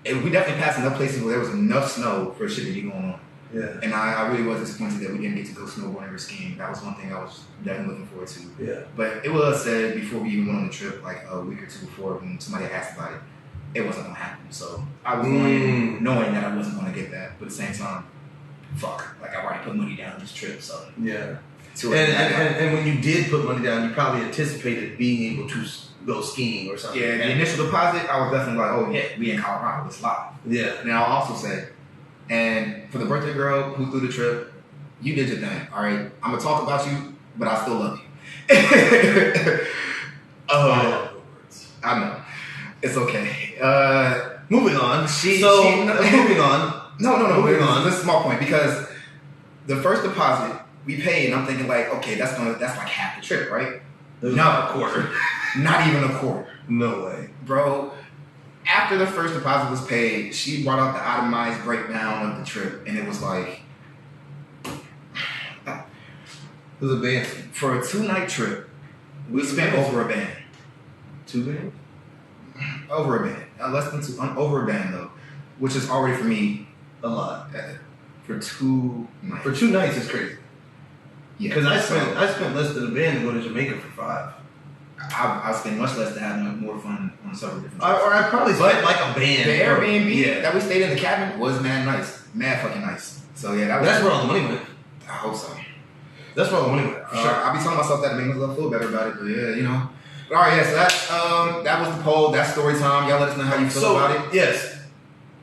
we definitely passed enough places where there was enough snow for shit to be going on. Yeah. And I really was disappointed that we didn't get to go snowboarding or skiing. That was one thing I was definitely looking forward to. Yeah. But it was said before we even went on the trip, like a week or two before, when somebody asked about it, it wasn't gonna happen. So I was going knowing that I wasn't gonna get that. But at the same time, fuck. Like I already put money down on this trip, so yeah. And when you did put money down, you probably anticipated being able to go skiing or something. Yeah, the initial deposit, I was definitely like, oh yeah, we in Colorado, it's live. Yeah. And I'll also say, and for the birthday girl who threw the trip, you did your thing, all right? I'm gonna talk about you, but I still love you. I know. It's okay. Moving on. Moving on. No. Moving on. This is my point because the first deposit we paid, and I'm thinking like, okay, that's like half the trip, right? Not a quarter. Not even a quarter. No way, bro. After the first deposit was paid, she brought out the itemized breakdown of the trip, and it was like, it was a band. For a 2-night trip, we spent over a band. 2 bands? Over a band. Less than 2, over a band though, which is already for me a lot. For 2 nights. For 2 nights is crazy. Yeah. Because I spent less than a band to go to Jamaica for 5. I spent much less to have more fun on several different trips. Or I probably spent like a band. The Airbnb that we stayed in the cabin was mad nice. Mad fucking nice. So yeah, that's where all the money went. I hope so. That's where all the money went. For sure. I'll be telling myself that to make myself feel better about it. But yeah, you know. But all right, yeah, so that was the poll. That's story time. Y'all let us know how you feel about it. Yes.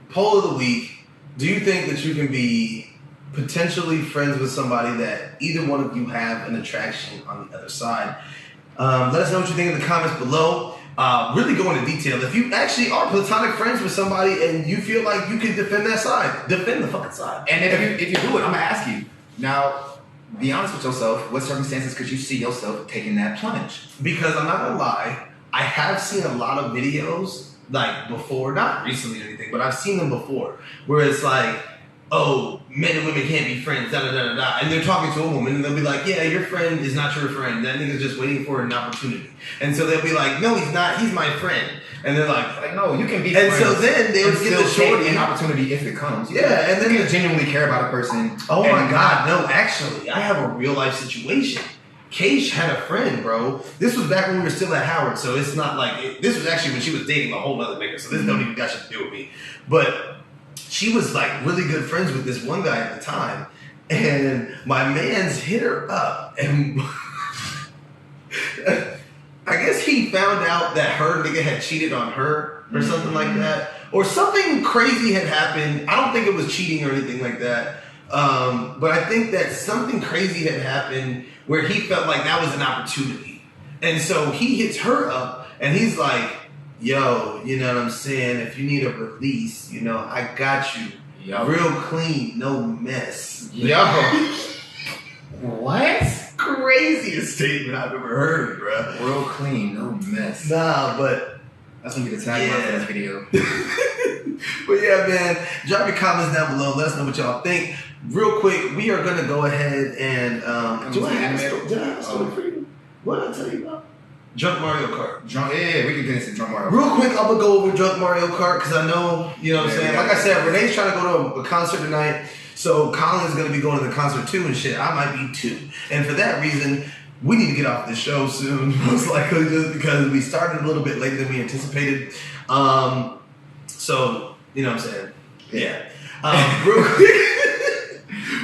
Poll of the week. Do you think that you can be potentially friends with somebody that either one of you have an attraction on the other side? Let us know what you think in the comments below. Really go into detail. If you actually are platonic friends with somebody and you feel like you can defend that side, defend the fucking side. And if you do it, I'm gonna ask you now. Be honest with yourself. What circumstances could you see yourself taking that plunge? Because I'm not gonna lie, I have seen a lot of videos like before, not recently or anything, but I've seen them before, where it's like, oh, men and women can't be friends, da da da da da. And they're talking to a woman and they'll be like, yeah, your friend is not your friend. That nigga's just waiting for an opportunity. And so they'll be like, no, he's not, he's my friend. And they're like no, you can be friends. And so then they would give the shorty an opportunity if it comes. Yeah, and then you genuinely care about a person. Oh my God, no, actually, I have a real life situation. Keish had a friend, bro. This was back when we were still at Howard, so it's not like, this was actually when she was dating a whole other nigga, so this don't even got shit to do with me. But she was like really good friends with this one guy at the time, and my man's hit her up, and I guess he found out that her nigga had cheated on her or something like that, or something crazy had happened. I don't think it was cheating or anything like that, but I think that something crazy had happened where he felt like that was an opportunity, and so he hits her up, and he's like, yo, you know what I'm saying? If you need a release, you know, I got you. Yo. Real clean, no mess. Yo. What? Craziest statement I've ever heard, bro. Real clean, no mess. Nah, but that's gonna be the tagline for this video. But yeah, man, drop your comments down below. Let us know what y'all think. Real quick, we are gonna go ahead and do I have a story for you? What did I tell you about? Drunk Mario Kart. Yeah, we can get into Drunk Mario Kart. Real quick, I'm going to go over Drunk Mario Kart because I know, you know what I'm saying? Like I said, Renee's trying to go to a concert tonight, so Collin's going to be going to the concert too and shit. I might be too. And for that reason, we need to get off this show soon, most likely just because we started a little bit later than we anticipated. So, you know what I'm saying? Yeah. Real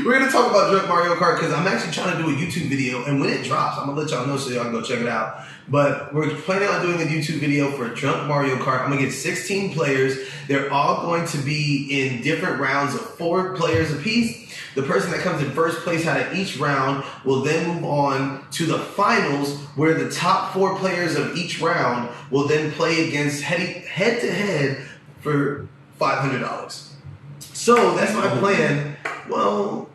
We're gonna talk about Drunk Mario Kart because I'm actually trying to do a YouTube video, and when it drops, I'm gonna let y'all know so y'all can go check it out. But we're planning on doing a YouTube video for Drunk Mario Kart. I'm gonna get 16 players. They're all going to be in different rounds of 4 players apiece. The person that comes in first place out of each round will then move on to the finals, where the top 4 players of each round will then play against head to head for $500. So that's my plan. Well,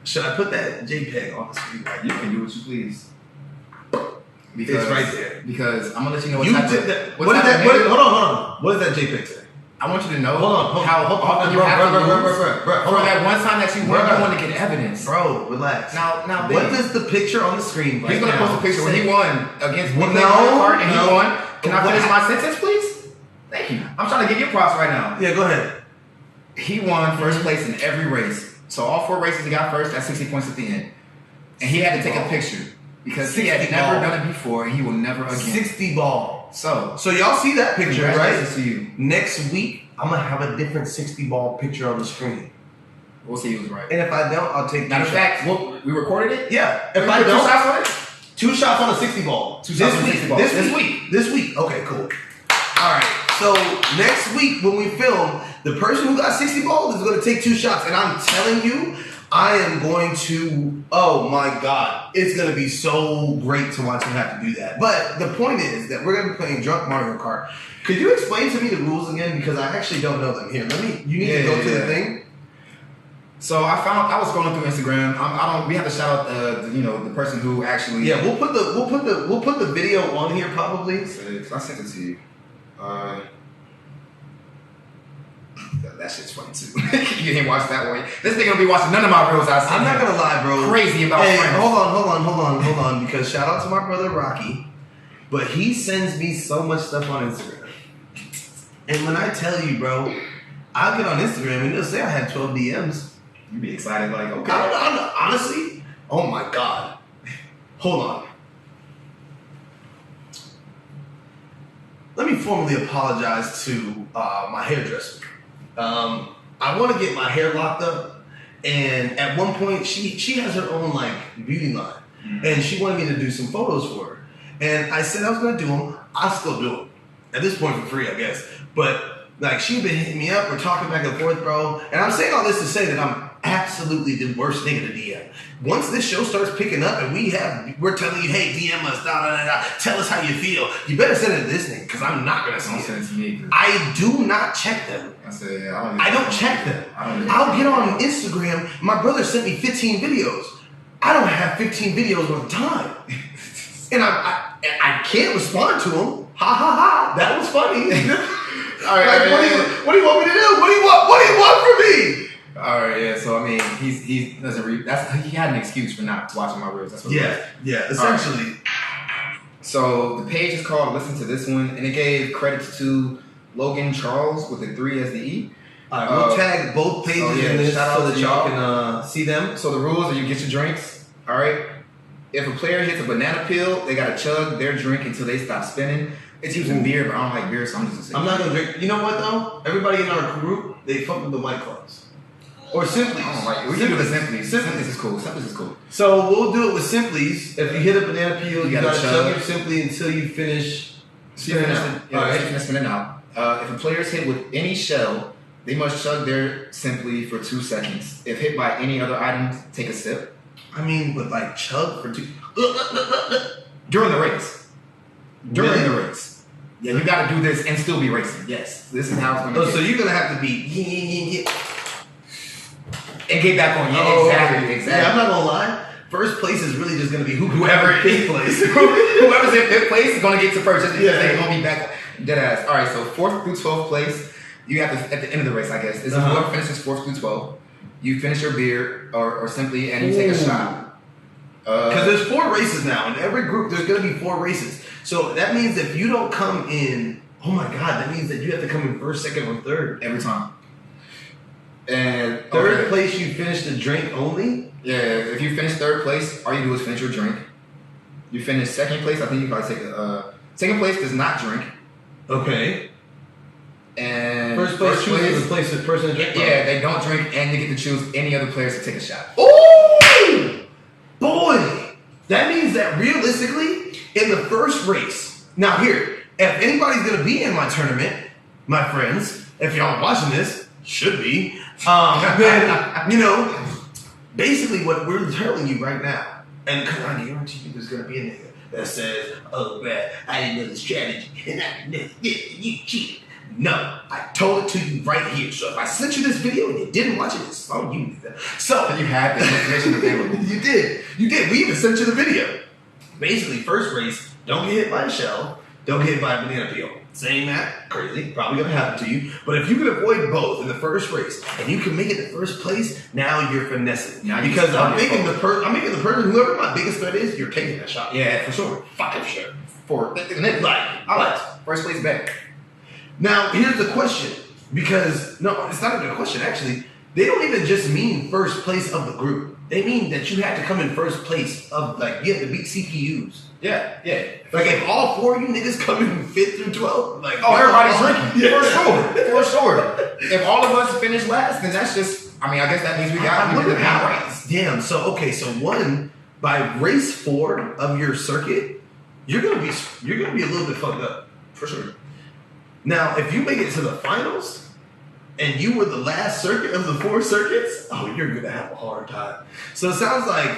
should I put that JPEG on the screen? You can do what you please. Because, it's right there. Because I'm gonna let you know what You type did of, that. what What is type that? of nigga- Hold on. What is that JPEG say? I want you to know Hold on. how often you Bro, have to lose bro, for that one time that you won. Bro. You want to get evidence. Bro, relax. Now, what babe, does the picture on the screen right he's gonna now post a picture when he won against Well, Mario Kart and he no. won. Can I What finish my sentence, please? Thank you. I'm trying to give you props right now. Yeah, go ahead. He won first place in every race. So all 4 races he got first. That's 60 points at the end. And he had to take a picture because he had never done it before and he will never again. 60 ball. So y'all see that picture, right? congratulations to you. Next week, I'm gonna have a different 60 ball picture on the screen. We'll see who's right. And if I don't, I'll take Matter of 2 fact, we recorded it? Yeah. If We I put 2 don't, shots on it? 2 shots on a 60 ball. 2 shots on a 60 ball. This week. Okay, cool. All right. So next week when we film, the person who got 60 balls is going to take 2 shots, and I'm telling you, I am going to. Oh my God, it's going to be so great to watch him have to do that. But the point is that we're going to be playing Drunk Mario Kart. Could you explain to me the rules again? Because I actually don't know them. Here, you need to go to the thing. So I was scrolling through Instagram. We have to shout out the person who actually. Yeah, we'll put the video on here probably. I sent it to you. That shit's funny too. You didn't watch that one. This nigga gonna be watching none of my reels I seen. I'm not gonna lie, bro. Crazy about Hey, friends. hold on, because shout out to my brother Rocky, but he sends me so much stuff on Instagram. And when I tell you, bro, I'll get on Instagram and they'll say I had 12 DMs. You be excited like, okay. I don't, honestly, oh my God. Hold on. Let me formally apologize to my hairdresser. I want to get my hair locked up, and at one point she has her own like beauty line, and she wanted me to do some photos for her. And I said I was gonna do them. I'll still do them at this point for free, I guess. But like she'd been hitting me up, we're talking back and forth, bro. And I'm saying all this to say that I'm absolutely the worst nigga to DM. Once this show starts picking up and we're telling you, hey, DM us, tell us how you feel. You better send it to this nigga because I'm not gonna send it to me. I do not check them. I don't check them. I'll get on Instagram. My brother sent me 15 videos. I don't have 15 videos worth of time, and I can't respond to them. Ha ha ha! That was funny. All right, what do you want me to do? What do you want from me? All right, yeah. So I mean, he doesn't read. He had an excuse for not watching my reels. That's what. Yeah. Essentially. Right. So the page is called "Listen to This One," and it gave credits to Logan Charles with the 3 as the E. All right, we'll tag both pages in this so that y'all can see them. So the rules are: you get your drinks. All right. If a player hits a banana peel, they gotta chug their drink until they stop spinning. It's using beer, but I don't like beer, so I'm just gonna say. I'm not gonna drink. You know what though? Everybody in our group, they fuck with the White Claws. Or Simplies. I don't like it. We can do the Simplies. Simplies is cool. Simplies is cool. So we'll do it with Simplies. If you hit a banana peel, you gotta chug your Simply until you finish. Spinning out. Yeah, right. Spinning out. If a player is hit with any shell, they must chug their Simply for 2 seconds. If hit by any other item, take a sip. I mean, but like chug for 2 during the race. Really? The race. Yeah, you gotta do this and still be racing. Yes, this is how it's gonna be. So you're gonna have to be and get back on. Yeah, exactly. Yeah, I'm not gonna lie. First place is really just gonna be whoever in fifth place. Whoever's in 5th place is gonna get to first. Just because they're gonna be back dead ass. All right, so 4th through 12th place, you have to at the end of the race, I guess. This is whoever finishes 4th through 12th. You finish your beer or Simply, and you take a shot. Because there's 4 races now. In every group, there's going to be 4 races. So that means if you don't come in, oh my God, that means that you have to come in 1st, 2nd, or 3rd. Every time. And 3rd place, you finish the drink only? Yeah, if you finish 3rd place, all you do is finish your drink. You finish 2nd place, I think you probably take a... 2nd place does not drink. Okay. And First place chooses the place the person to drink. Yeah, they don't drink, and they get to choose any other players to take a shot. Oh, boy, that means that realistically, in the first race. Now here, if anybody's gonna be in my tournament, my friends, if y'all watching this, should be. Then basically what we're telling you right now, and because I guarantee you there's gonna be a nigga that says, "Oh, man, I didn't know the strategy, and I didn't know you cheated." No, I told it to you right here. So if I sent you this video and you didn't watch it, it's on you, nigga. So you had the information available. You did. We even sent you the video. Basically, first race, don't get hit by a shell, don't get hit by a banana peel. Saying that, crazy, probably gonna happen to you. But if you can avoid both in the first race and you can make it to first place, now you're finessing. Now because I'm making the person, whoever my biggest threat is, you're taking that shot. Yeah, for sure. Fucking sure. First place back. Now, here's the question. Because, no, it's not even a question, actually. They don't even just mean first place of the group. They mean that you have to come in first place of, you have to beat CPUs. Yeah. If all 4 of you niggas come in 5th through 12th, everybody's drinking. Yeah. For sure. If all of us finish last, then that's just, I guess that means we did the race. Damn, so one, by race 4 of your circuit, you're gonna be a little bit fucked up. For sure. Now, if you make it to the finals and you were the last circuit of the 4 circuits, you're gonna have a hard time. So it sounds like,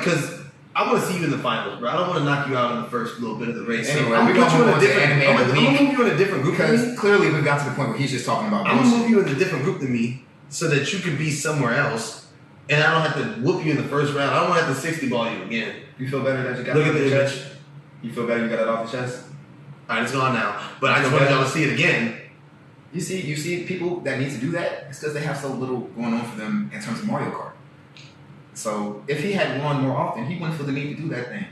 because I want to see you in the finals, bro. I don't want to knock you out in the first little bit of the race. Anyway, I'm gonna put you in a different. I'm gonna move you in a different group because clearly we've got to the point where he's just talking about. I'm gonna move you in a different group than me, so that you can be somewhere else, and I don't have to whoop you in the first round. I don't have to 60 ball you again. You feel better that you got Look it at off the your image. chest? You feel better you got it off your chest? All right, it's gone now. But I just wanted y'all to see it again. You see people that need to do that. It's because they have so little going on for them in terms of Mario Kart. So if he had won more often, he wouldn't feel the need to do that thing.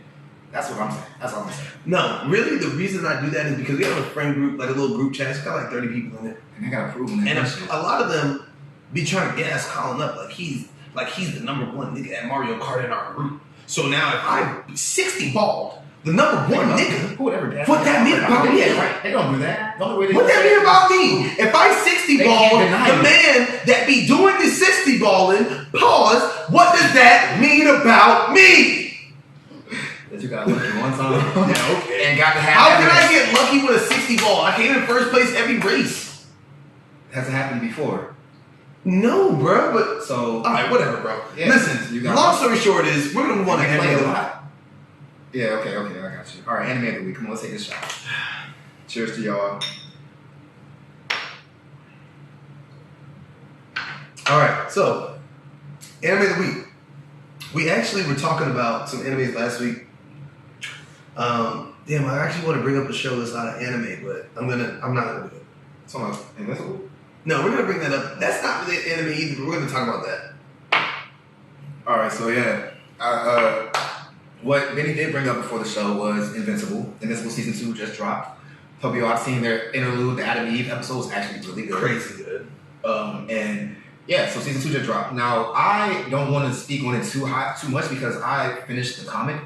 That's what I'm saying. That's all I'm saying. No, really, the reason I do that is because we have a friend group, like a little group chat. It's got 30 people in it, and they got approval. And a lot of them be trying to gas Collin up like he's the number 1 nigga at Mario Kart in our group. So now if I 60 balled, the number 1 nigga, what that mean about me? Right? They don't do that. What that mean about me? If I 60 ball, the man that be doing the 60 balling, pause, what does that mean about me? That you got lucky one time. Yeah, okay. And got to have. How can I get lucky with a 60 ball? I came in first place every race. Hasn't happened before. No, bro, but so. Alright, whatever, bro. Yeah, listen, long story short is, we're gonna move on to anime of the week. Yeah, okay, I got you. Alright, anime of the week. Come on, let's take this shot. Cheers to y'all. Alright, so, anime of the week. We actually were talking about some animes last week. I actually want to bring up a show that's not an anime, but I'm not gonna do it. It's on Invincible? No, we're gonna bring that up. That's not really an anime either, but we're gonna talk about that. Alright, so yeah. What Benny did bring up before the show was Invincible. Invincible season 2 just dropped. Hope you all seen their interlude. The Adam and Eve episode was actually really good. Crazy good. And yeah, so season 2 just dropped. Now I don't want to speak on it too much because I finished the comic.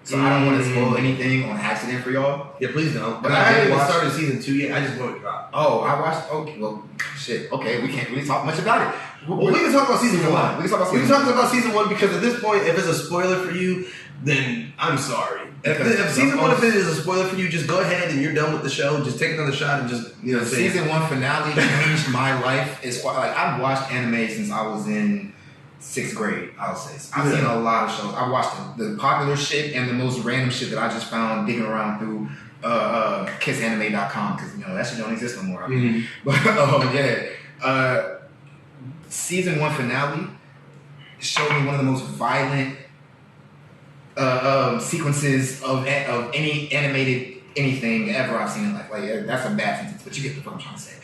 So I don't want to spoil anything on accident for y'all. Yeah, please don't. But I haven't even started season 2 yet. I just know it dropped. Oh, I watched. Okay, well, shit. Okay, we can't really talk much about it. Well, we can talk about season 1. We can talk about season 1 because at this point, if it's a spoiler for you, then I'm sorry. If season 1 is a spoiler for you, just go ahead and you're done with the show. Just take another shot and just Season 1 finale changed my life. It's quite I've watched anime since I was in 6th grade. I'll say I've seen a lot of shows. I watched the popular shit and the most random shit that I just found digging around through kissanime.com because that shit don't exist no more. Mm-hmm. But season 1 finale showed me one of the most violent sequences of any animated anything ever I've seen in life. That's a bad sentence, but you get the fuck I'm trying to say.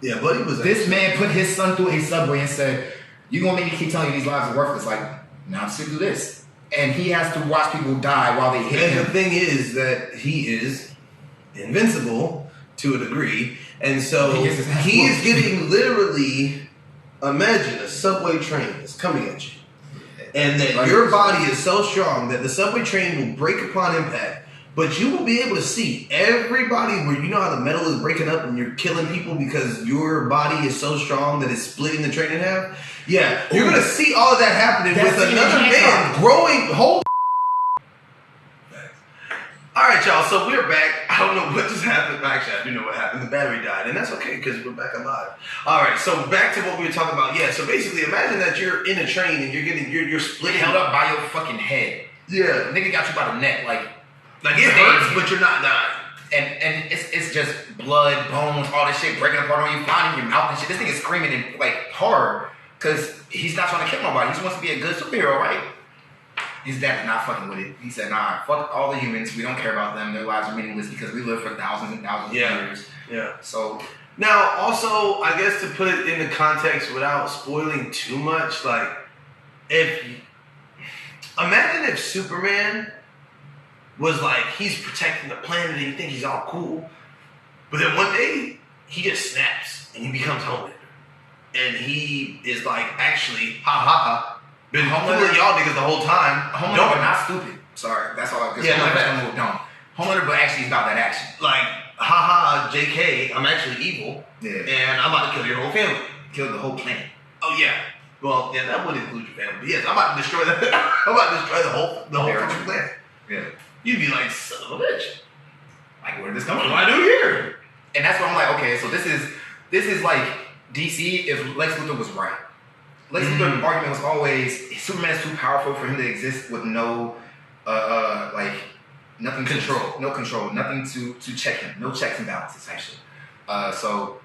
Yeah, buddy was. This man put his son through a subway and said, "You gonna make me keep telling you these lives are worthless? Now I'm sick of this." And he has to watch people die while they hit him. And the thing is that he is invincible to a degree, and so he is getting literally. Imagine a subway train is coming at you. And that your body is so strong that the subway train will break upon impact, But you will be able to see everybody where you know how the metal is breaking up and you're killing people because your body is so strong that it's splitting the train in half. Yeah, you're gonna see all of that happening with another man growing whole. All right, y'all. So we're back. I don't know what just happened. Actually, I do know what happened. The battery died, and that's okay because we're back alive. All right. So back to what we were talking about. Yeah. So basically, imagine that you're in a train and you're split held up by your fucking head. Yeah. Nigga got you by the neck, like it hurts, but you're not dying. And it's just blood, bones, all this shit breaking apart on you, flying in your mouth and shit. This nigga's screaming in like horror because he's not trying to kill nobody. He just wants to be a good superhero, right? His dad's not fucking with it. He said, nah, fuck all the humans. We don't care about them. Their lives are meaningless because we live for thousands and thousands of years. Yeah. So now, also, I guess to put it into context without spoiling too much, like imagine if Superman was like, he's protecting the planet and you think he's all cool, but then one day he just snaps and he becomes Homelander. And he is like, actually, been Homelander y'all niggas the whole time. Homelander, but not stupid. Sorry, that's all I was. Yeah, Homelander's dumb. Homelander, but actually he's about that action. Like, JK, I'm actually evil. Yeah. And I'm about to kill your whole family. Kill the whole planet. Oh yeah. Well, yeah, that would include your family. But yes, I'm about to destroy that. I'm about to destroy the whole fucking planet. Yeah. You'd be like, son of a bitch. Like, where did this come from? What do I do here? And that's what I'm like, okay, so this is like DC if Lex Luthor was right. Lex Luthor's argument was always Superman's too powerful for him to exist with no like nothing control. No control, nothing to check him. No checks and balances actually. So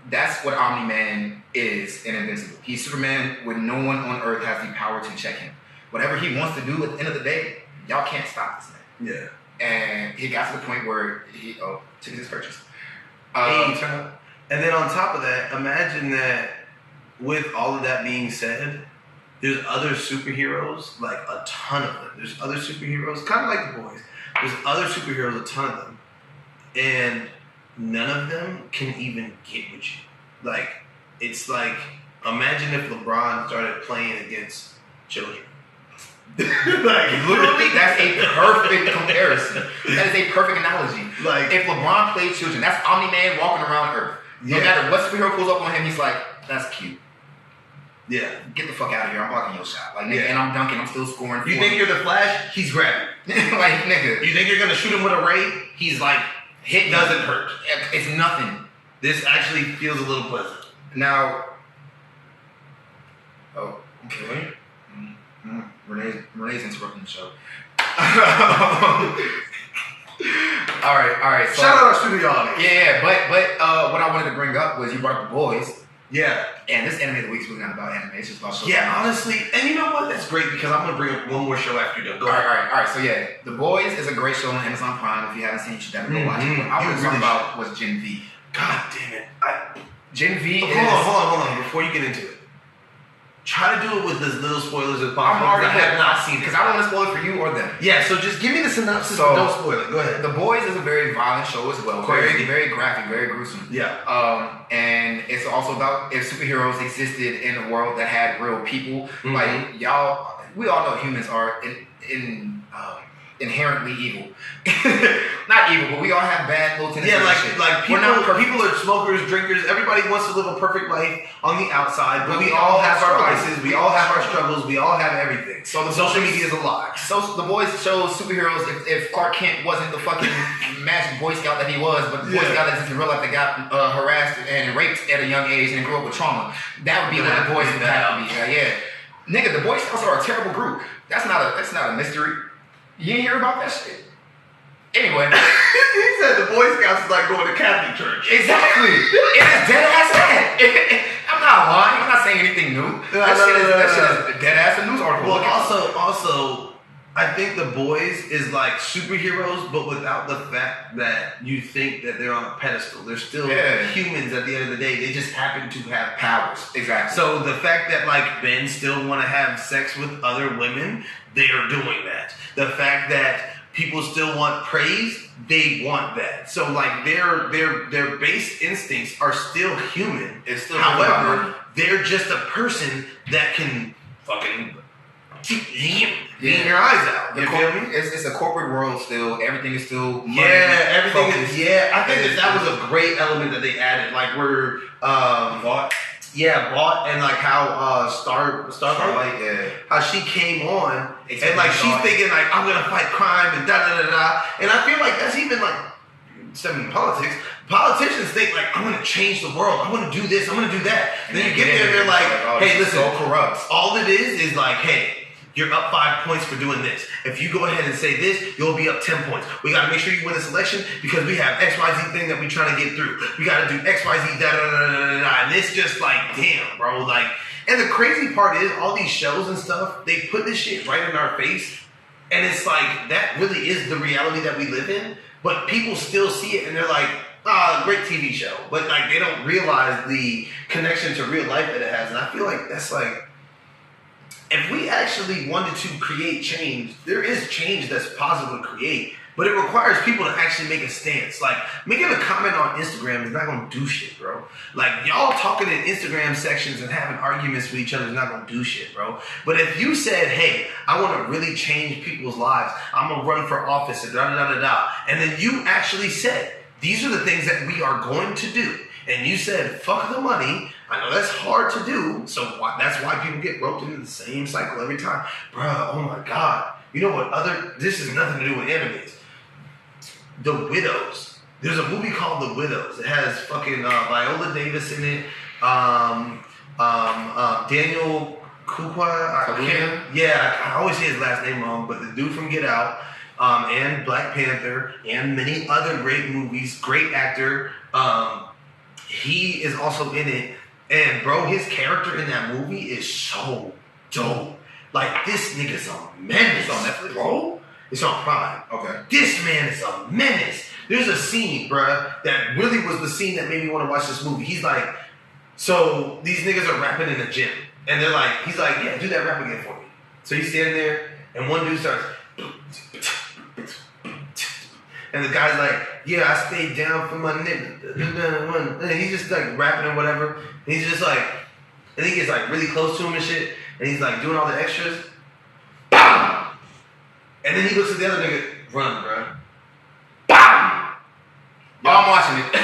that's what Omni-Man is in Invincible. He's Superman when no one on Earth has the power to check him. Whatever he wants to do at the end of the day, y'all can't stop this man. Yeah. And he got to the point where he took his purchase. And then on top of that, imagine that with all of that being said, there's other superheroes, like a ton of them. There's other superheroes, kind of like the boys. There's other superheroes, a ton of them. And none of them can even get with you. Like, it's like, imagine if LeBron started playing against children. Like, literally, that's a perfect comparison. That is a perfect analogy. Like, if LeBron played children, that's Omni-Man walking around Earth. No matter what superhero pulls up on him, he's like, that's cute. Yeah. Get the fuck out of here. I'm blocking your shot. Like, nigga, and I'm dunking. I'm still scoring. You think you're the Flash? He's grabbing. Like, nigga. You think you're going to shoot him with a ray? He's like, hit doesn't hurt. It's nothing. This actually feels a little pleasant. Now, okay. Renee's interrupting the show. All right. So, shout out our studio audience. Yeah, but what I wanted to bring up was you brought up The Boys. Yeah. And this anime of the week is really not about anime. It's just about shows. Yeah, honestly. And you know what? That's great because I'm going to bring up one more show after you're done. Go ahead. All right. So yeah, The Boys is a great show on Amazon Prime. If you haven't seen it, you should definitely go watch it. What I was talking about was Gen V. God damn it. Gen V is... Hold on. Before you get into it. Try to do it with as little spoilers as possible. I have not seen it because I don't want to spoil it for you or them. Yeah, so just give me the synopsis, but don't spoil it. Go ahead. The Boys is a very violent show as well. Very, very graphic, very gruesome. Yeah. And it's also about if superheroes existed in a world that had real people. Like we all know humans are inherently evil. Not evil, but we all have bad little tendencies. Yeah, like people are smokers, drinkers. Everybody wants to live a perfect life on the outside, but we all have our vices. We all have our struggles. We all have everything. So the social media is a lie. So The Boys shows superheroes. If Clark Kent wasn't the fucking magic Boy Scout that he was, but the Boy Scout that exists in real life that got harassed and raped at a young age and grew up with trauma, that would be what The Boys would have to be. Yeah, nigga, the Boy Scouts are a terrible group. That's not a mystery. You didn't hear about that shit? Anyway. He said the Boy Scouts is like going to Catholic church. Exactly. It is dead ass that. I'm not lying. I'm not saying anything new. That shit is dead ass a news article. Well, also, I think The Boys is like superheroes, but without the fact that you think that they're on a pedestal. They're still humans at the end of the day. They just happen to have powers. Exactly. So the fact that like men still want to have sex with other women, they are doing that. The fact that people still want praise, they want that. So like their base instincts are still human. It's still however, they're just a person that can fucking beating your eyes out. You feel me? It's a corporate world still. Everything is still money, everything focused. is. Yeah, I think that was a great element that they added. Like we're Bought. Yeah, bought and like how Starlight, how she came on and like she's thinking like I'm gonna fight crime and da da da da. And I feel like that's even like stemming in politics. Politicians think like I'm gonna change the world. I'm gonna do this. I'm gonna do that. And then you get there and they're like, hey, listen, so corrupt. All it is like, hey. You're up 5 points for doing this. If you go ahead and say this, you'll be up 10 points. We got to make sure you win this election because we have XYZ thing that we're trying to get through. We got to do XYZ da da da da da. And it's just like, damn, bro. Like, and the crazy part is all these shows and stuff, they put this shit right in our face. And it's like, that really is the reality that we live in. But people still see it and they're like, great TV show. But like, they don't realize the connection to real life that it has. And I feel like that's like, if we actually wanted to create change, there is change that's possible to create, but it requires people to actually make a stance. Like, making a comment on Instagram is not gonna do shit, bro. Like, y'all talking in Instagram sections and having arguments with each other is not gonna do shit, bro. But if you said, hey, I wanna really change people's lives, I'm gonna run for office and da da da da da, and then you actually said, these are the things that we are going to do, and you said, fuck the money, I know that's hard to do, so that's why people get roped into the same cycle every time. Bruh, oh my God. You know what this has nothing to do with enemies. The Widows. There's a movie called The Widows. It has fucking Viola Davis in it. Daniel Kaluuya. Yeah, I always say his last name wrong, but the dude from Get Out, and Black Panther, and many other great movies, great actor. He is also in it. And bro, his character in that movie is so dope. Like, this nigga's a menace. It's on Netflix? Bro? It's on Prime. Okay. This man is a menace. There's a scene, bruh, that really was the scene that made me want to watch this movie. He's like, so these niggas are rapping in the gym. And they're like, he's like, yeah, do that rap again for me. So he's standing there, and one dude starts, and the guy's like, yeah, I stayed down for my nigga. And he's just like rapping or whatever. And he's just like, and he gets like really close to him and shit. And he's like doing all the extras. BAM! And then he looks at the other nigga, run, bro. BAM! Oh, I'm watching it.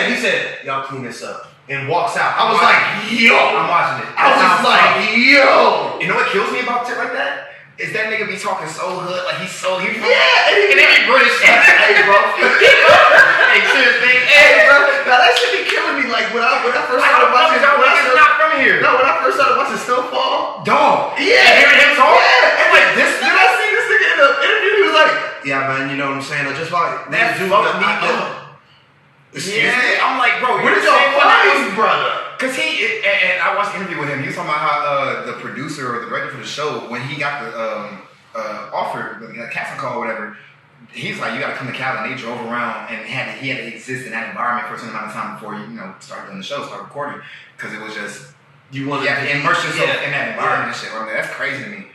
He said, y'all clean this up. And walks out. I was like, yo. I'm watching it. I was like, yo. You know what kills me about shit like that? Is that nigga be talking so hood, like he's so yeah, and then he British. Hey, bro. Hey, serious thing. Hey, bro. Now that shit be killing me. Like when I first started watching, not from here. No, when I first started watching Snowfall, dog. Yeah, hearing him talk. Yeah, and like this. Did I see this nigga in the interview? He was like, "Yeah, man, you know what I'm saying? I just like that dude fucked me up. Yeah, I'm like, bro, where did y'all find brother? Cause and I watched an interview with him. He was talking about how the producer or the director for the show, when he got the offer, the casting call or whatever, he's like, you got to come to Cali. And they drove around and he had to exist in that environment for a certain amount of time before you start doing the show, start recording, because it was just you have to immerse yourself in that environment and shit. I mean, that's crazy to me.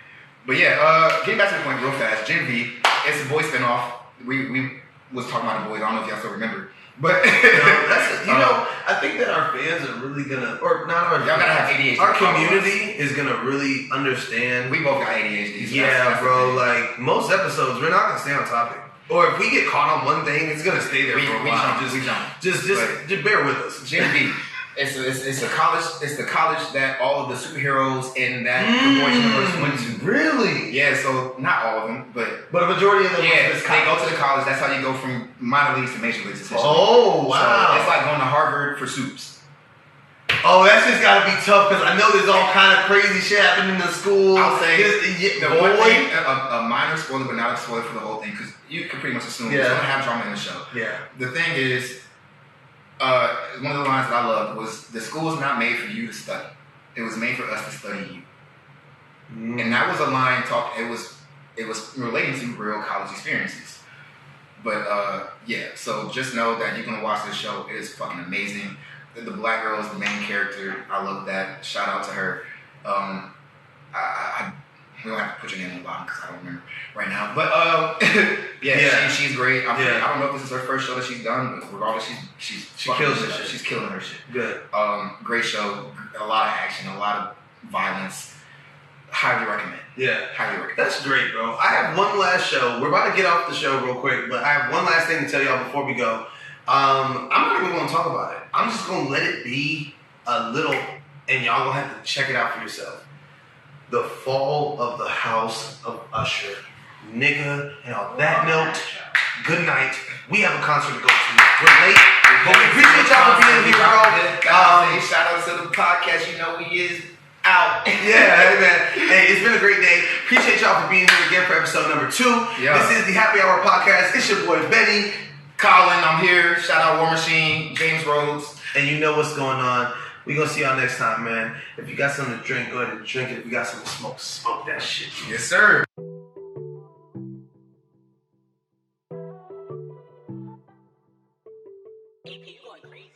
But yeah, getting back to the point real fast. Gen V, it's a boy spinoff. We was talking about the boys. I don't know if y'all still remember. But I think that our fans are really gonna, or not our. Y'all gotta have ADHD. Our community is gonna really understand. We both got ADHD. So that's bro. Like most episodes, we're not gonna stay on topic. Or if we get caught on one thing, it's gonna stay there for a while. Just bear with us. Gen V. It's a college. It's the college that all of the superheroes in that the boys universe went to. Really? Yeah. So not all of them, but a majority of them. Yeah, they go to the college. That's how you go from minor leagues to major leagues. Oh wow! So it's like going to Harvard for soups. Oh, that's just gotta be tough because I know there's all kind of crazy shit happening in the school. I'll say the one thing, a minor spoiler, but not a spoiler for the whole thing, because you can pretty much assume it's gonna have drama in the show. Yeah. The thing is. One of the lines that I loved was, the school is not made for you to study. It was made for us to study you. And that was a line it was relating to real college experiences. But so just know that you're gonna watch this show. It is fucking amazing. The black girl is the main character. I love that. Shout out to her. We don't have to put your name on the bottom because I don't remember right now. But she's great. I don't know if this is her first show that she's done, but regardless, she kills her shit. She's killing her shit. Good. Great show. A lot of action. A lot of violence. highly recommend. Yeah. Highly recommend. That's great, bro. I have one last show. We're about to get off the show real quick, but I have one last thing to tell y'all before we go. I'm not even going to talk about it. I'm just going to let it be a little, and y'all going to have to check it out for yourself. The Fall of the House of Usher. Nigga, and on that note, good night. We have a concert to go to. We're late, but we appreciate y'all for being here, bro. Shout out to the podcast. You know we is out. Yeah, hey man. Hey, it's been a great day. Appreciate y'all for being here again for episode number 2. Yeah. This is the Happy Hour Podcast. It's your boy Benny. Collin, I'm here. Shout out War Machine, James Rhodes. And you know what's going on. We're going to see y'all next time, man. If you got something to drink, go ahead and drink it. If you got something to smoke, smoke that shit. Yes, sir. AP, you going crazy.